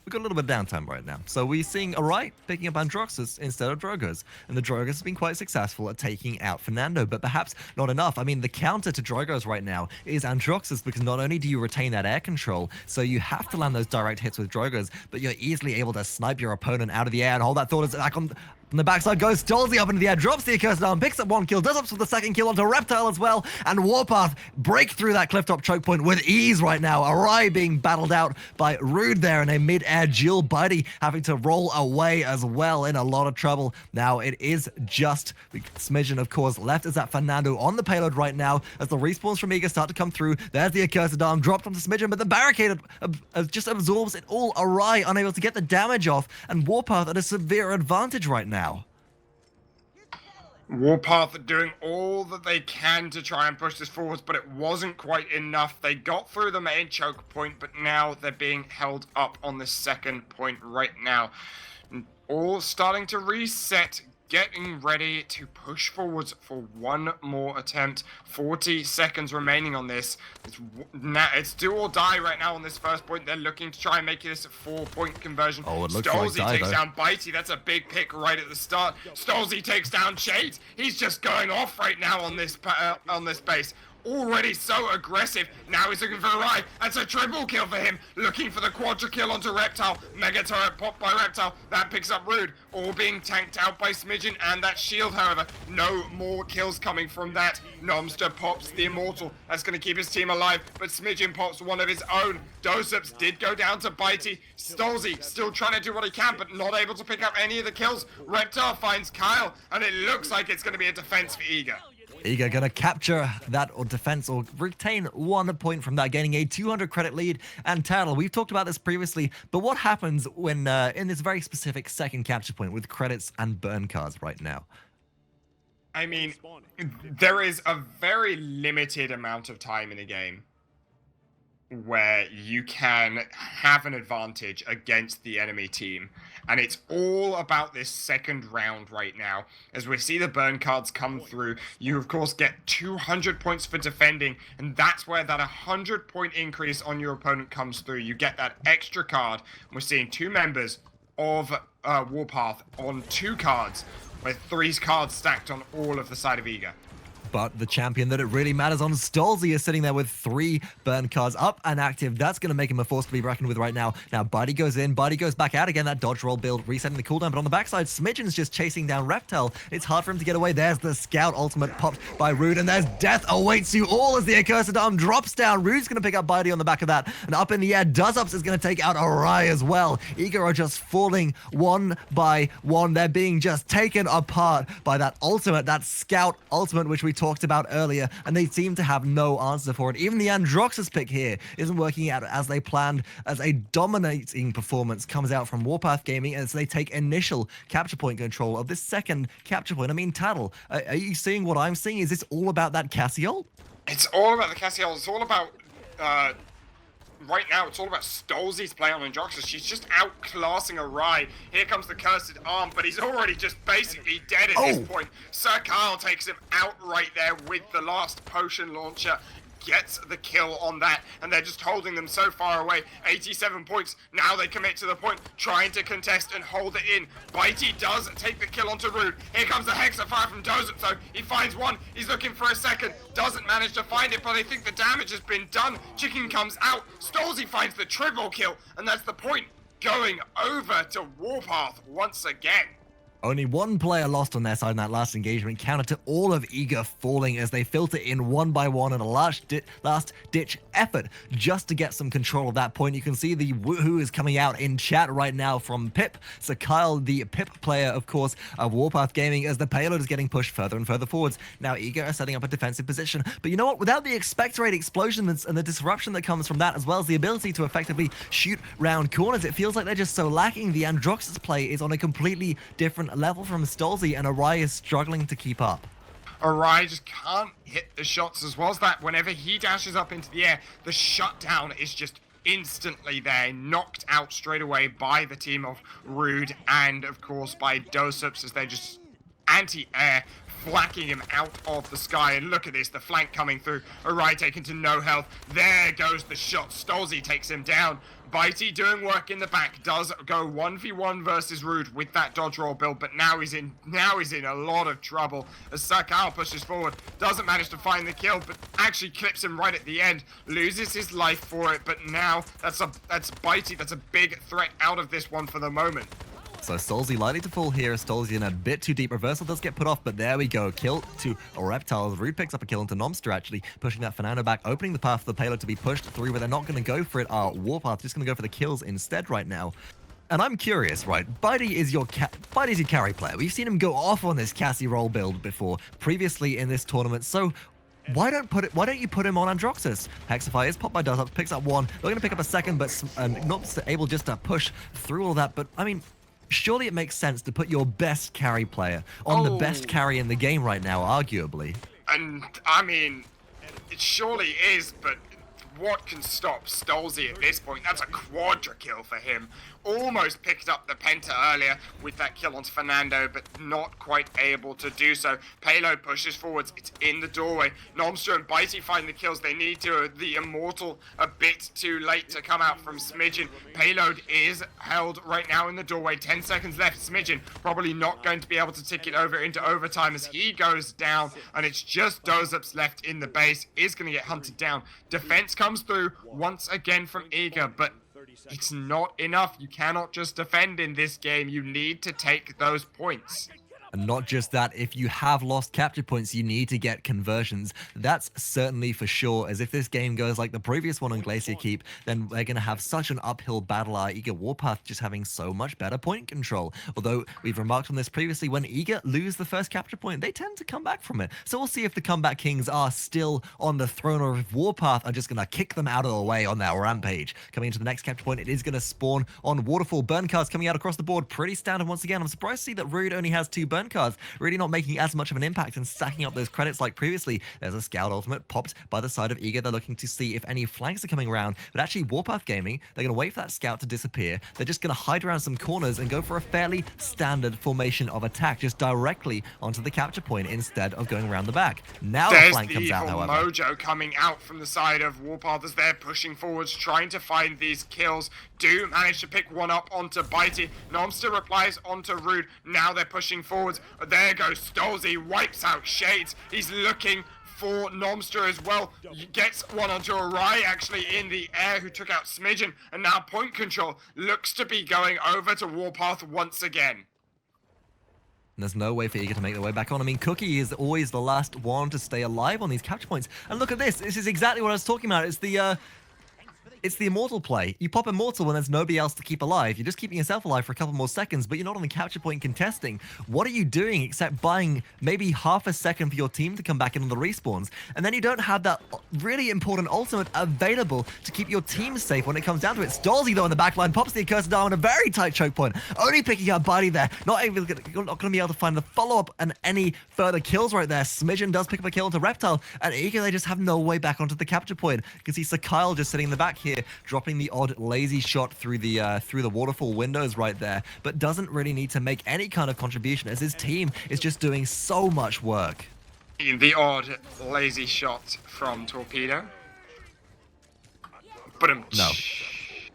We've got a little bit of downtime right now. So we're seeing Awry picking up Androxus instead of Drogo's. And the Drogo's has been quite successful at taking out Fernando, but perhaps not enough. I mean, the counter to Drogo's right now is Androxus, because not only do you retain that air control, so you have to land those direct hits with Drogo's, but you're easily able to snipe your opponent out of the air and hold that thought as back on the backside goes stolzey up into the air, drops the accursed arm, picks up 1 kill, doesupz with the 2nd kill onto Reptile as well, and Warpath break through that clifftop choke point with ease right now. Awry being battled out by Rude there in a mid-air duel. Bitey having to roll away as well, in a lot of trouble. Now it is just Smidgen, of course, left as that Fernando on the payload right now as the respawns from Eager start to come through. There's the accursed arm dropped onto Smidgen, but the barricade just absorbs it all. Awry unable to get the damage off, and Warpath at a severe advantage right now. Warpath are doing all that they can to try and push this forwards, but it wasn't quite enough. They got through the main choke point, but now they're being held up on the 2nd point right now. All starting to reset, getting ready to push forwards for 1 more attempt. 40 seconds remaining on this. It's do or die right now on this first point. They're looking to try and make this a 4-point conversion. Oh, it looks stolzey like takes down Bitey. That's a big pick right at the start. stolzey takes down Shades. He's just going off right now on this base. already so aggressive. Now he's looking for Awry. That's a triple kill for him. Looking for the quadra kill onto Reptile. Mega turret popped by Reptile. That picks up Rude. All being tanked out by Smidgen and that shield, however. No more kills coming from that. Nomster pops the Immortal. That's going to keep his team alive, but Smidgen pops one of his own. doesupz did go down to Bitey. stolzey still trying to do what he can, but not able to pick up any of the kills. Reptile finds Kyle, and it looks like it's going to be a defense for Eager. Eager gonna capture that or defense or retain 1 point from that, gaining a 200 credit lead. And Tattle, we've talked about this previously, but what happens when in this very specific second capture point with credits and burn cards right now? I mean, there is a very limited amount of time in a game where you can have an advantage against the enemy team. And it's all about this second round right now. As we see the burn cards come through, you of course get 200 points for defending, and that's where that 100-point increase on your opponent comes through. You get that extra card. We're seeing 2 members of Warpath on 2 cards, with 3 cards stacked on all of the side of Eager. But the champion that it really matters on, stolzey, is sitting there with 3 burn cards up and active. That's going to make him a force to be reckoned with right now. Now, Bitey goes in, Bitey goes back out again. That dodge roll build, resetting the cooldown. But on the backside, Smidgen's just chasing down Reptile. It's hard for him to get away. There's the Scout ultimate popped by Rude, and there's death awaits you all as the accursed arm drops down. Rude's going to pick up Bitey on the back of that. And up in the air, doesupz is going to take out Awry as well. Eager are just falling one by one. They're being just taken apart by that ultimate, that Scout ultimate, which we talked about earlier, and they seem to have no answer for it. Even the Androxus pick here isn't working out as they planned, as a dominating performance comes out from Warpath Gaming as they take initial capture point control of this second capture point. I mean, Tattle, are you seeing what I'm seeing? Is this all about that Cassiol? It's all about the Cassiol. It's all about right now, it's all about stolzey's play on Androxus. She's just outclassing Awry. Here comes the cursed arm, but he's already just basically dead at this point. SuhhhKyle takes him out right there with the last potion launcher. Gets the kill on that, and they're just holding them so far away. 87 points. Now they commit to the point, trying to contest and hold it in. Bitey does take the kill onto Rude. Here comes the Hexafire from doesupz, though. He finds one. He's looking for a second. Doesn't manage to find it, but I think the damage has been done. Chicken comes out. stolzey finds the triple kill, and that's the point going over to Warpath once again. Only 1 player lost on their side in that last engagement, counter to all of Eager falling as they filter in one by one in a last-ditch effort just to get some control of that point. You can see the woohoo is coming out in chat right now from Pip. SuhhhKyle, the Pip player, of course, of Warpath Gaming, as the payload is getting pushed further and further forwards. Now Eager are setting up a defensive position, but you know what? Without the expectorate explosions and the disruption that comes from that, as well as the ability to effectively shoot round corners, it feels like they're just so lacking. The Androxus play is on a completely different level from stolzey, and Awry is struggling to keep up. Awry just can't hit the shots, as well as that whenever he dashes up into the air, the shutdown is just instantly there, knocked out straight away by the team of Rude and of course by doesupz, as they're just anti-air flacking him out of the sky. And look at this, the flank coming through. Awry taken to no health. There goes the shot. stolzey takes him down. Bitey doing work in the back, does go 1v1 versus Rude with that dodge roll build, but now he's in a lot of trouble as SuhhhKyle pushes forward, doesn't manage to find the kill, but actually clips him right at the end, loses his life for it, but now that's Bitey, that's a big threat out of this one for the moment. So stolzey likely to fall here. stolzey in a bit too deep. Reversal does get put off, but there we go. Kill to a Reptile. Rude picks up a kill into Nomster, actually, pushing that Fernando back, opening the path for the payload to be pushed through, but they're not going to go for it. Warpath just going to go for the kills instead right now. And I'm curious, right? Bitey is your carry player. We've seen him go off on this Cassie roll build before, previously in this tournament. So why don't you put him on Androxus? Hexafire is popped by doesupz, picks up 1. They're going to pick up a second, but not able just to push through all that. But I mean, surely it makes sense to put your best carry player on the best carry in the game right now, arguably. And I mean, it surely is, but what can stop stolzey at this point? That's a quadra kill for him. Almost picked up the penta earlier with that kill onto Fernando, but not quite able to do so. Payload pushes forwards. It's in the doorway. Nomster and Bitey find the kills they need to. The Immortal a bit too late to come out from Smidgen. Payload is held right now in the doorway. 10 seconds left. Smidgen probably not going to be able to tick it over into overtime as he goes down, and it's just doesupz left in the base. Is going to get hunted down. Defense comes through once again from Eager, but it's not enough. You cannot just defend in this game. You need to take those points. And not just that, if you have lost capture points, you need to get conversions. That's certainly for sure, as if this game goes like the previous one on Glacier Keep, then we're going to have such an uphill battle. Our Eager Warpath just having so much better point control. Although, we've remarked on this previously, when Eager lose the first capture point, they tend to come back from it. So we'll see if the comeback kings are still on the throne, or if Warpath are just going to kick them out of the way on their rampage. Coming into the next capture point, it is going to spawn on Waterfall. Burn cards coming out across the board, pretty standard once again. I'm surprised to see that Rude only has 2 burn cards, really not making as much of an impact and stacking up those credits like previously. There's a Scout ultimate popped by the side of Eager. They're looking to see if any flanks are coming around, but actually Warpath Gaming, they're going to wait for that Scout to disappear. They're just going to hide around some corners and go for a fairly standard formation of attack, just directly onto the capture point instead of going around the back. Now the flank comes out, however. Mojo coming out from the side of Warpath as they're pushing forwards, trying to find these kills. Do manage to pick one up onto Bitey. Nomster replies onto Rude. Now they're pushing forwards. There goes stolzey, wipes out Shades. He's looking for Nomster as well. He gets one onto Awry actually in the air, who took out Smidgen. And now point control looks to be going over to Warpath once again. There's no way for Eager to make their way back on. I mean, Cookie is always the last one to stay alive on these capture points. And look at this. This is exactly what I was talking about. It's the Immortal play. You pop Immortal when there's nobody else to keep alive. You're just keeping yourself alive for a couple more seconds, but you're not on the capture point contesting. What are you doing except buying maybe half a second for your team to come back in on the respawns? And then you don't have that really important ultimate available to keep your team safe when it comes down to it. stolzey, though, in the backline, pops the accursed down on a very tight choke point. Only picking up Bitey there. You're not going to be able to find the follow-up and any further kills right there. Smidgen does pick up a kill into Reptile, and Eager, they just have no way back onto the capture point. You can see SuhhhKyle just sitting in the back here, dropping the odd lazy shot through the waterfall windows right there, but doesn't really need to make any kind of contribution as his team is just doing so much work. The odd lazy shot from Torpedo. But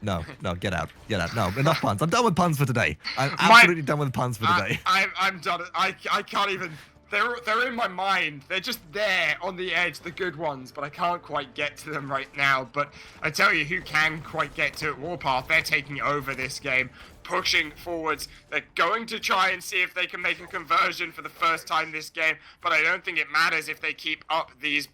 No, get out. No, enough puns. I'm done with puns for today. I'm absolutely done with puns for today. I'm done. I can't even. They're in my mind. They're just there on the edge, the good ones, but I can't quite get to them right now. But I tell you who can quite get to it, Warpath. They're taking over this game, pushing forwards. They're going to try and see if they can make a conversion for the first time this game, but I don't think it matters if they keep up these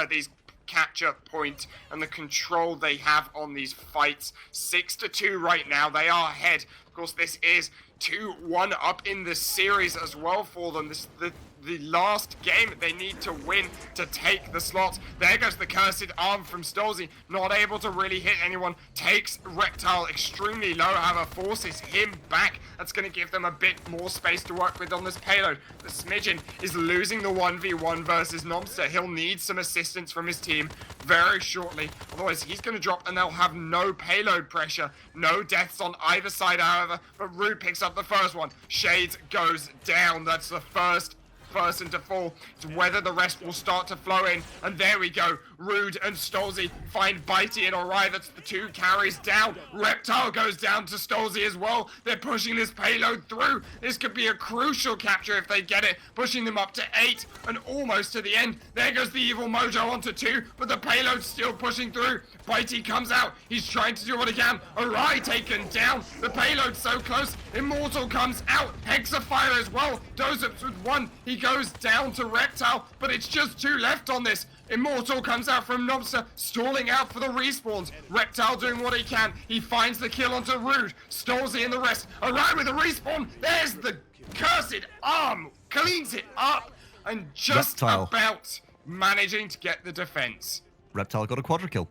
these capture point and the control they have on these fights. 6-2 right now. They are ahead. Of course, this is 2-1 up in the series as well for them. This is the last game they need to win to take the slots. There goes the cursed arm from stolzey, not able to really hit anyone. Takes Reptile extremely low, however forces him back. That's going to give them a bit more space to work with on this payload. The Smidgen is losing the 1v1 versus Nomster. He'll need some assistance from his team very shortly, otherwise he's going to drop and they'll have no payload pressure. No deaths on either side, however, but Rude picks up the first one. Shades goes down. That's the first person to fall. It's whether the rest will start to flow in, and there we go. Rude and stolzey find Bitey and Awry. That's the 2 carries down. Reptile goes down to stolzey as well. They're pushing this payload through. This could be a crucial capture if they get it, pushing them up to 8 and almost to the end. There goes the evil Mojo onto 2, but the payload's still pushing through. Bitey comes out. He's trying to do what he can. Awry taken down. The payload's so close. Immortal comes out. Hexafire as well. doesupz with 1. He goes down to Reptile, but it's just 2 left on this. Immortal comes out from Nomster, stalling out for the respawns. Reptile doing what he can. He finds the kill onto Rude. stolzey and the rest. Awry with the respawn. There's the cursed arm. Cleans it up. And just Reptile about managing to get the defense. Reptile got a quadra kill.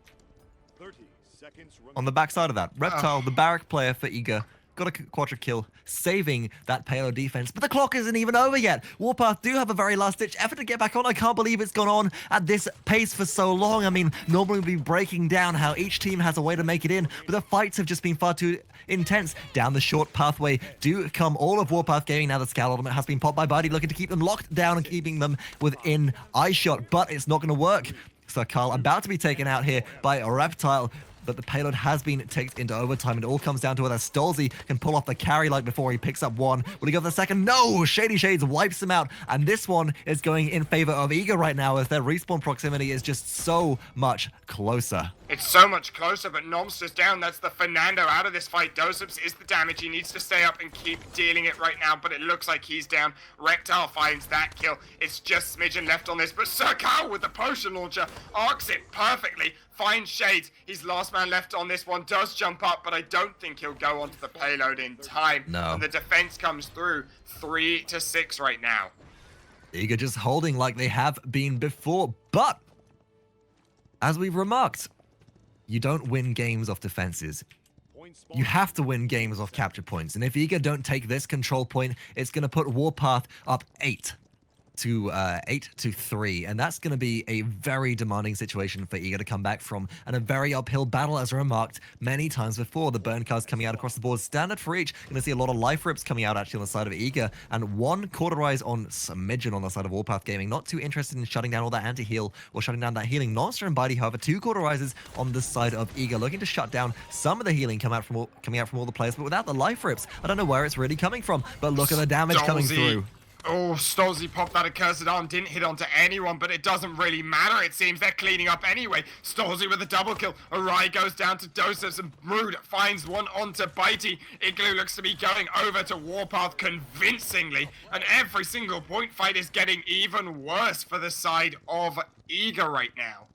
On the backside of that, Reptile, the barrack player for Eager, got a quadra kill, saving that payload defense. But the clock isn't even over yet. Warpath do have a very last-ditch effort to get back on. I can't believe it's gone on at this pace for so long. I mean, normally we'd be breaking down how each team has a way to make it in, but the fights have just been far too intense. Down the short pathway do come all of Warpath Gaming. Now the Scout ultimate has been popped by Bitey, looking to keep them locked down and keeping them within eyeshot, but it's not going to work. SuhhhKyle about to be taken out here by a reptile, but the payload has been taken into overtime. It all comes down to whether stolzey can pull off the carry like before. He picks up one. Will he go for the second? No! ShadeeyShades wipes him out, and this one is going in favor of Eager right now as their respawn proximity is just so much closer. It's so much closer, but Nomster's down. That's the Fernando out of this fight. doesupz is the damage. He needs to stay up and keep dealing it right now, but it looks like he's down. Reptile finds that kill. It's just Smidgen left on this, but SuhhhKyle with the potion launcher arcs it perfectly. Finds Shades. He's last man left on this one. Does jump up, but I don't think he'll go onto the payload in time. No. And the defense comes through 3-6 right now. Eager just holding like they have been before, but as we've remarked, you don't win games off defenses. You have to win games off capture points. And if Eager don't take this control point, it's going to put Warpath up 8-3, and that's going to be a very demanding situation for Eager to come back from, and a very uphill battle, as remarked many times before. The burn cards coming out across the board, standard for each. Going to see a lot of life rips coming out actually on the side of Eager, and one cauterize on Smidgen on the side of Warpath Gaming. Not too interested in shutting down all that anti-heal or shutting down that healing. Monster and Bitey, however, two cauterizes on the side of Eager, looking to shut down some of the healing coming out from all the players, but without the life rips, I don't know where it's really coming from. But look at the damage coming through. Oh, stolzey popped that accursed arm, didn't hit onto anyone, but it doesn't really matter, it seems. They're cleaning up anyway. stolzey with a double kill. Awry goes down to dousupz, and Rude finds one onto Bitey. Igloo looks to be going over to Warpath convincingly, and every single point fight is getting even worse for the side of Eager right now.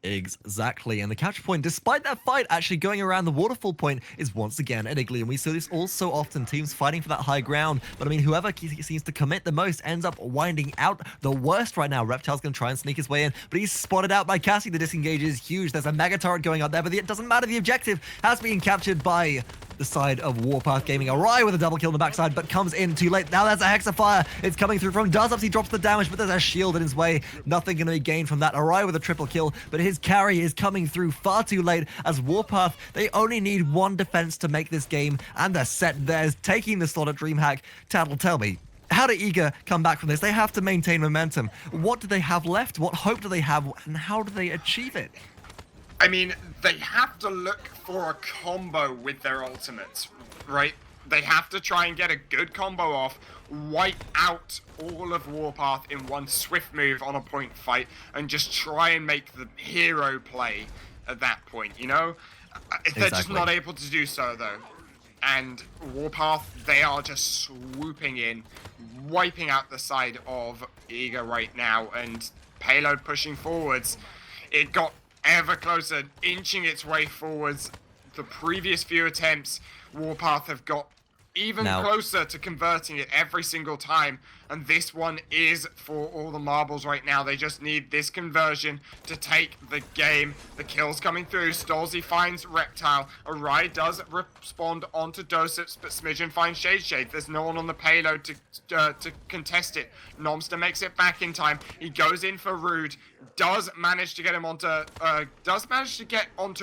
Exactly, and the capture point, despite that fight actually going around the waterfall point, is once again at Igloo, and we see this all so often, teams fighting for that high ground, but I mean, whoever seems to commit the most ends up winding out the worst right now. Reptile's going to try and sneak his way in, but he's spotted out by Cassie. The disengage is huge. There's a mega turret going up there, but it doesn't matter. The objective has been captured by the side of Warpath Gaming. Awry with a double kill on the backside, but comes in too late. Now there's a Hexafire. It's coming through from doesupz. He drops the damage, but there's a shield in his way. Nothing going to be gained from that. Awry with a triple kill, but his carry is coming through far too late as Warpath, they only need one defense to make this game, and they're set there, taking the slot at DreamHack. Tattle, tell me, how do Eager come back from this? They have to maintain momentum. What do they have left? What hope do they have, and how do they achieve it? I mean, they have to look for a combo with their ultimates, right? They have to try and get a good combo off, wipe out all of Warpath in one swift move on a point fight, and just try and make the hero play at that point, you know? They're just not able to do so, though. And Warpath, they are just swooping in, wiping out the side of Eager right now, and payload pushing forwards. It got ever closer, inching its way forwards. The previous few attempts, Warpath have got even closer to converting it every single time, and this one is for all the marbles right now. They just need this conversion to take the game. The kills coming through. stolzey finds Reptile. Awry does respond onto dousupz, but Smidgen finds ShadeeyShades. There's no one on the payload to contest it. Nomster makes it back in time. He goes in for Rude. Does manage to get him onto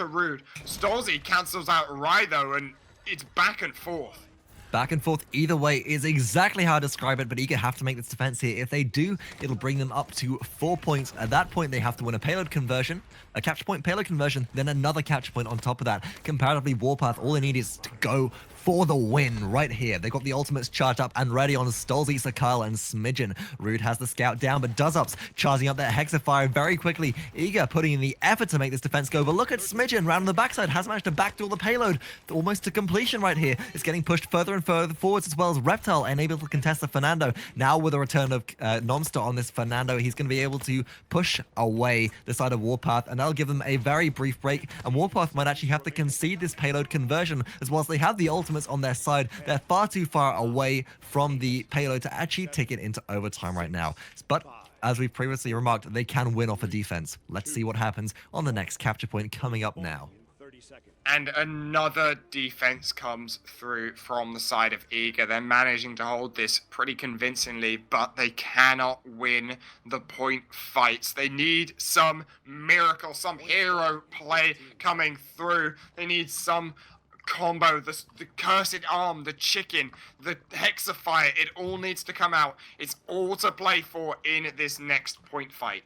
Rude. stolzey cancels out Awry though, and it's back and forth. Back and forth either way is exactly how I describe it, but Eager have to make this defense here. If they do, it'll bring them up to 4 points. At that point, they have to win a payload conversion, a capture point payload conversion, then another capture point on top of that. Comparatively, Warpath, all they need is to go for the win right here. They've got the ultimates charged up and ready on stolzey, SuhhhKyle, and Smidgen. Rude has the scout down, but doesupz charging up that Hexafire very quickly. Eager putting in the effort to make this defense go, but look at Smidgen round on the backside, has managed to backdoor the payload almost to completion right here. It's getting pushed further and further forwards, as well as Reptile unable to contest the Fernando. Now with the return of Nomster on this Fernando, he's going to be able to push away the side of Warpath, and that'll give them a very brief break, and Warpath might actually have to concede this payload conversion, as well as they have the ultimates on their side. They're far too far away from the payload to actually take it into overtime right now. But as we've previously remarked, they can win off a defense. Let's see what happens on the next capture point coming up now. And another defense comes through from the side of Eager. They're managing to hold this pretty convincingly, but they cannot win the point fights. They need some miracle, some hero play coming through. They need some combo, the cursed arm, the chicken, the hexafire. It all needs to come out. It's all to play for in this next point fight.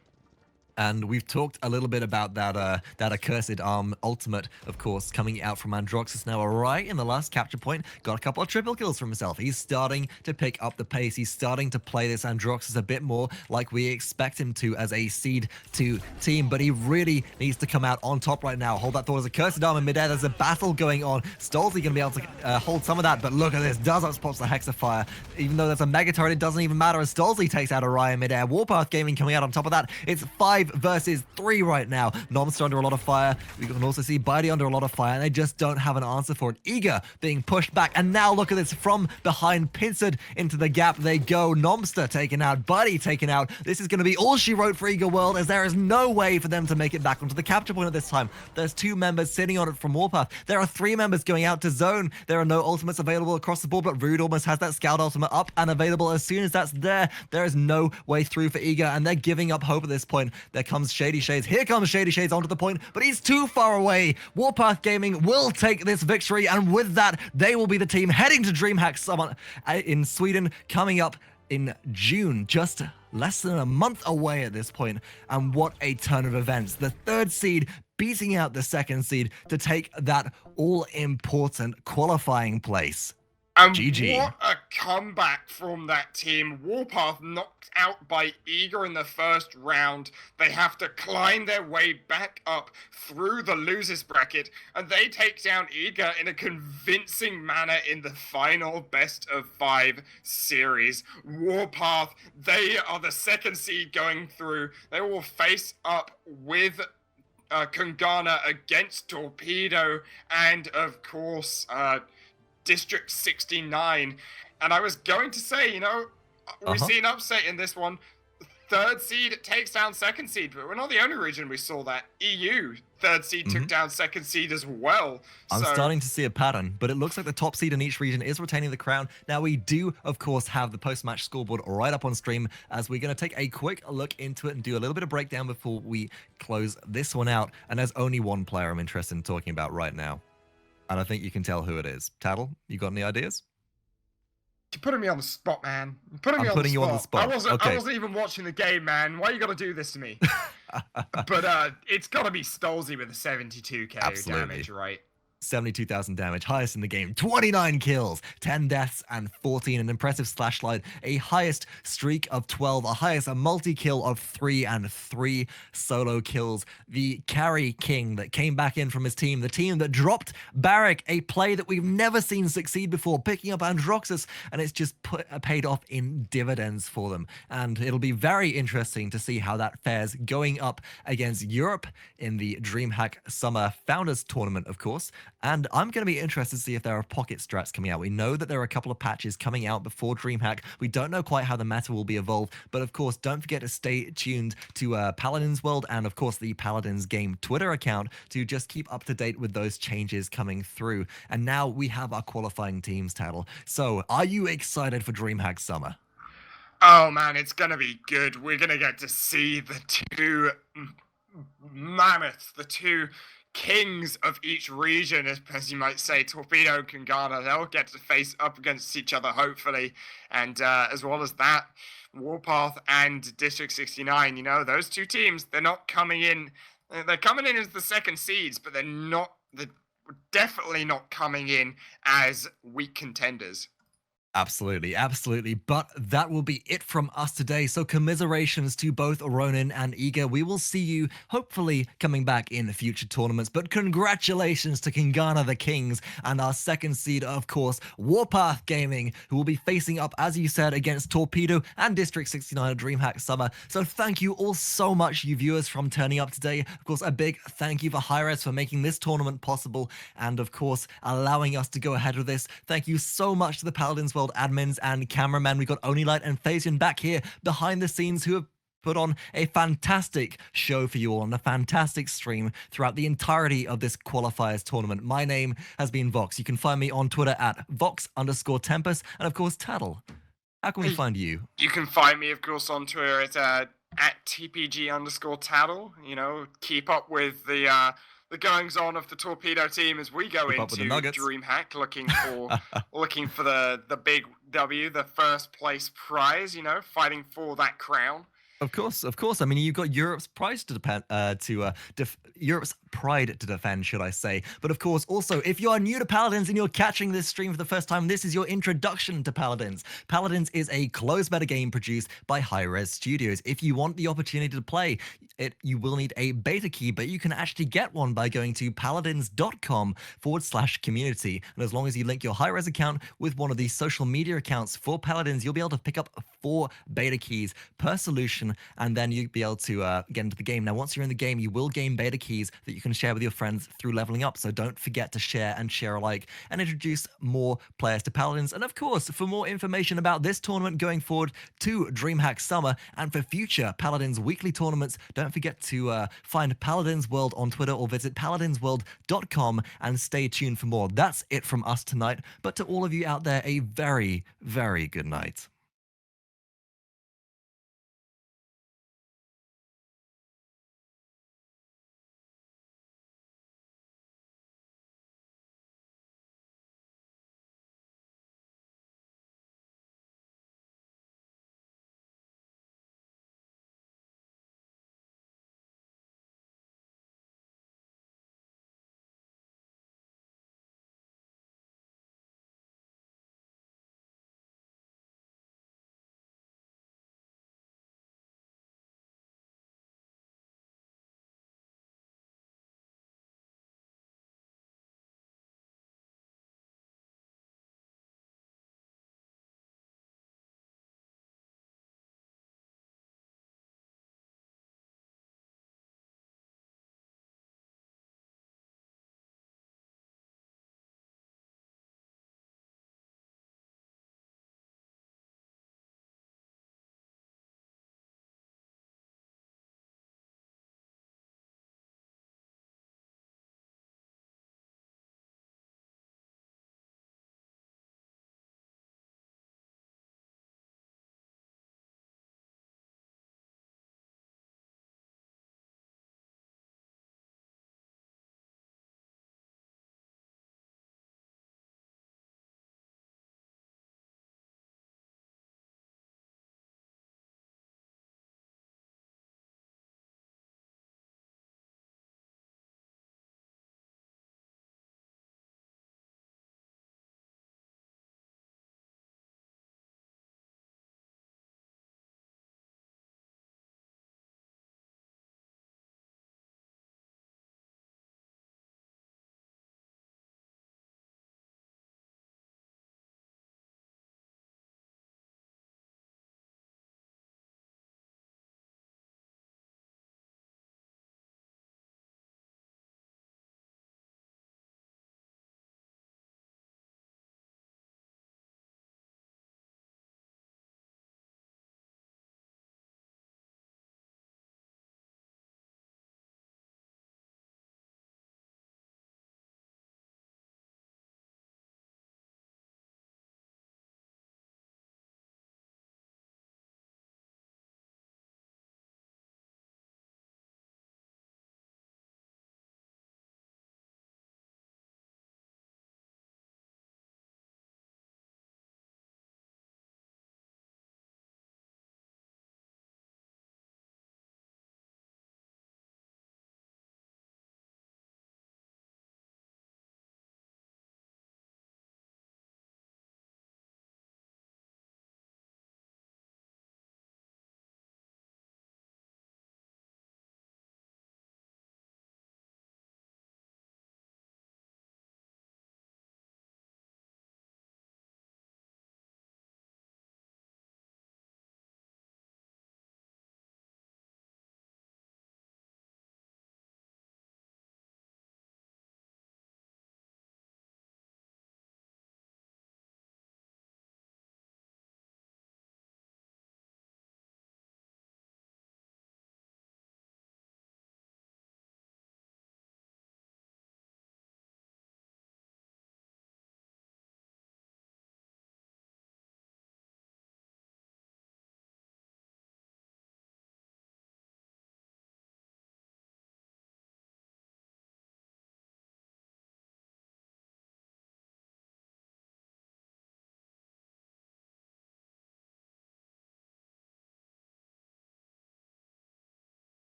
And we've talked a little bit about that accursed arm ultimate, of course, coming out from Androxus. Now, Awry in the last capture point got a couple of triple kills for himself. He's starting to pick up the pace. He's starting to play this Androxus a bit more like we expect him to as a Seed 2 team, but he really needs to come out on top right now. Hold that thought as a cursed arm in midair. There's a battle going on. stolzey going to be able to hold some of that, but look at this. doesupz pops the hexafire. Even though there's a mega turret, it doesn't even matter as stolzey takes out Awry in midair. Warpath Gaming coming out on top of that. It's 5 versus 3 right now. Nomster under a lot of fire. We can also see Bitey under a lot of fire, and they just don't have an answer for it. Eager being pushed back, and now look at this from behind, pincered into the gap they go. Nomster taken out, Bitey taken out. This is going to be all she wrote for Eager World, as there is no way for them to make it back onto the capture point at this time. There's 2 members sitting on it from Warpath. There are 3 members going out to zone. There are no ultimates available across the board, but Rude almost has that Scout ultimate up and available as soon as that's there. There is no way through for Eager, and they're giving up hope at this point. There comes ShadeeyShades. Here comes ShadeeyShades onto the point, but he's too far away. Warpath Gaming will take this victory, and with that, they will be the team heading to DreamHack Summit in Sweden coming up in June, just less than a month away at this point. And what a turn of events. The 3rd seed beating out the 2nd seed to take that all-important qualifying place. And GG. What a comeback from that team. Warpath knocked out by Eager in the first round. They have to climb their way back up through the losers bracket, and they take down Eager in a convincing manner in the final best of 5 series. Warpath, they are the 2nd seed going through. They will face up with Kungana against Torpedo and, of course, District 69, and I was going to say, you know, we've seen upset in this one. 3rd seed takes down 2nd seed, but we're not the only region we saw that. EU 3rd seed took down 2nd seed as well. I'm starting to see a pattern, but it looks like the top seed in each region is retaining the crown. Now, we do, of course, have the post-match scoreboard right up on stream, as we're going to take a quick look into it and do a little bit of breakdown before we close this one out. And there's only one player I'm interested in talking about right now, and I think you can tell who it is. Tattle, you got any ideas? You're putting me on the spot, man. I'm putting you on the spot. I wasn't even watching the game, man. Why you gotta do this to me? But it's gotta be stolzey with a 72k damage, right? 72,000 damage, highest in the game, 29 kills, 10 deaths, and 14, an impressive slashlight, a highest streak of 12, a highest multi-kill of 3, and 3 solo kills. The carry king that came back in from his team, the team that dropped Barrack, a play that we've never seen succeed before, picking up Androxus, and it's just paid off in dividends for them. And it'll be very interesting to see how that fares going up against Europe in the DreamHack Summer Founders Tournament, of course. And I'm going to be interested to see if there are pocket strats coming out. We know that there are a couple of patches coming out before DreamHack. We don't know quite how the meta will be evolved, but of course, don't forget to stay tuned to Paladins World and of course the Paladins Game Twitter account to just keep up to date with those changes coming through. And now we have our qualifying teams, Tattle. So are you excited for DreamHack Summer? Oh man, it's gonna be good. We're gonna get to see the 2 mammoths, the 2 kings of each region, as you might say, Torpedo and Kungana. They'll get to face up against each other, hopefully. And as well as that, Warpath and District 69, you know, those 2 teams, they're not coming in. They're coming in as the 2nd seeds, but they're definitely not coming in as weak contenders. Absolutely, absolutely. But that will be it from us today. So commiserations to both Ronin and Eager. We will see you hopefully coming back in future tournaments. But congratulations to Kungana the Kings and our 2nd seed, of course, Warpath Gaming, who will be facing up, as you said, against Torpedo and District 69 at DreamHack Summer. So thank you all so much, you viewers, from turning up today. Of course, a big thank you for Hi-Rez for making this tournament possible and, of course, allowing us to go ahead with this. Thank you so much to the Paladins World admins and cameramen. We've got Onlylight and Phasian back here behind the scenes who have put on a fantastic show for you all and a fantastic stream throughout the entirety of this qualifiers tournament. My name has been Vox. You can find me on Twitter at Vox_Tempest, and of course, Tattle. How can we find you? You can find me, of course, on Twitter at TPG_Tattle. You know, keep up with the goings on of the Torpedo team as we go into DreamHack, looking for the big W, the first place prize. You know, fighting for that crown. Of course. I mean, you've got Europe's pride to defend, should I say? But of course, also, if you are new to Paladins and you're catching this stream for the first time, this is your introduction to Paladins. Paladins is a closed meta game produced by Hi-Rez Studios. If you want the opportunity to play it, you will need a beta key, but you can actually get one by going to paladins.com/community. And as long as you link your Hi-Rez account with one of the social media accounts for Paladins, you'll be able to pick up 4 beta keys per solution, and then you'll be able to get into the game. Now, once you're in the game, you will gain beta keys that you can share with your friends through leveling up. So don't forget to share and share alike and introduce more players to Paladins. And of course, for more information about this tournament going forward to DreamHack Summer and for future Paladins weekly tournaments, don't forget to find Paladins World on Twitter or visit paladinsworld.com and stay tuned for more. That's it from us tonight. But to all of you out there, a very, very good night.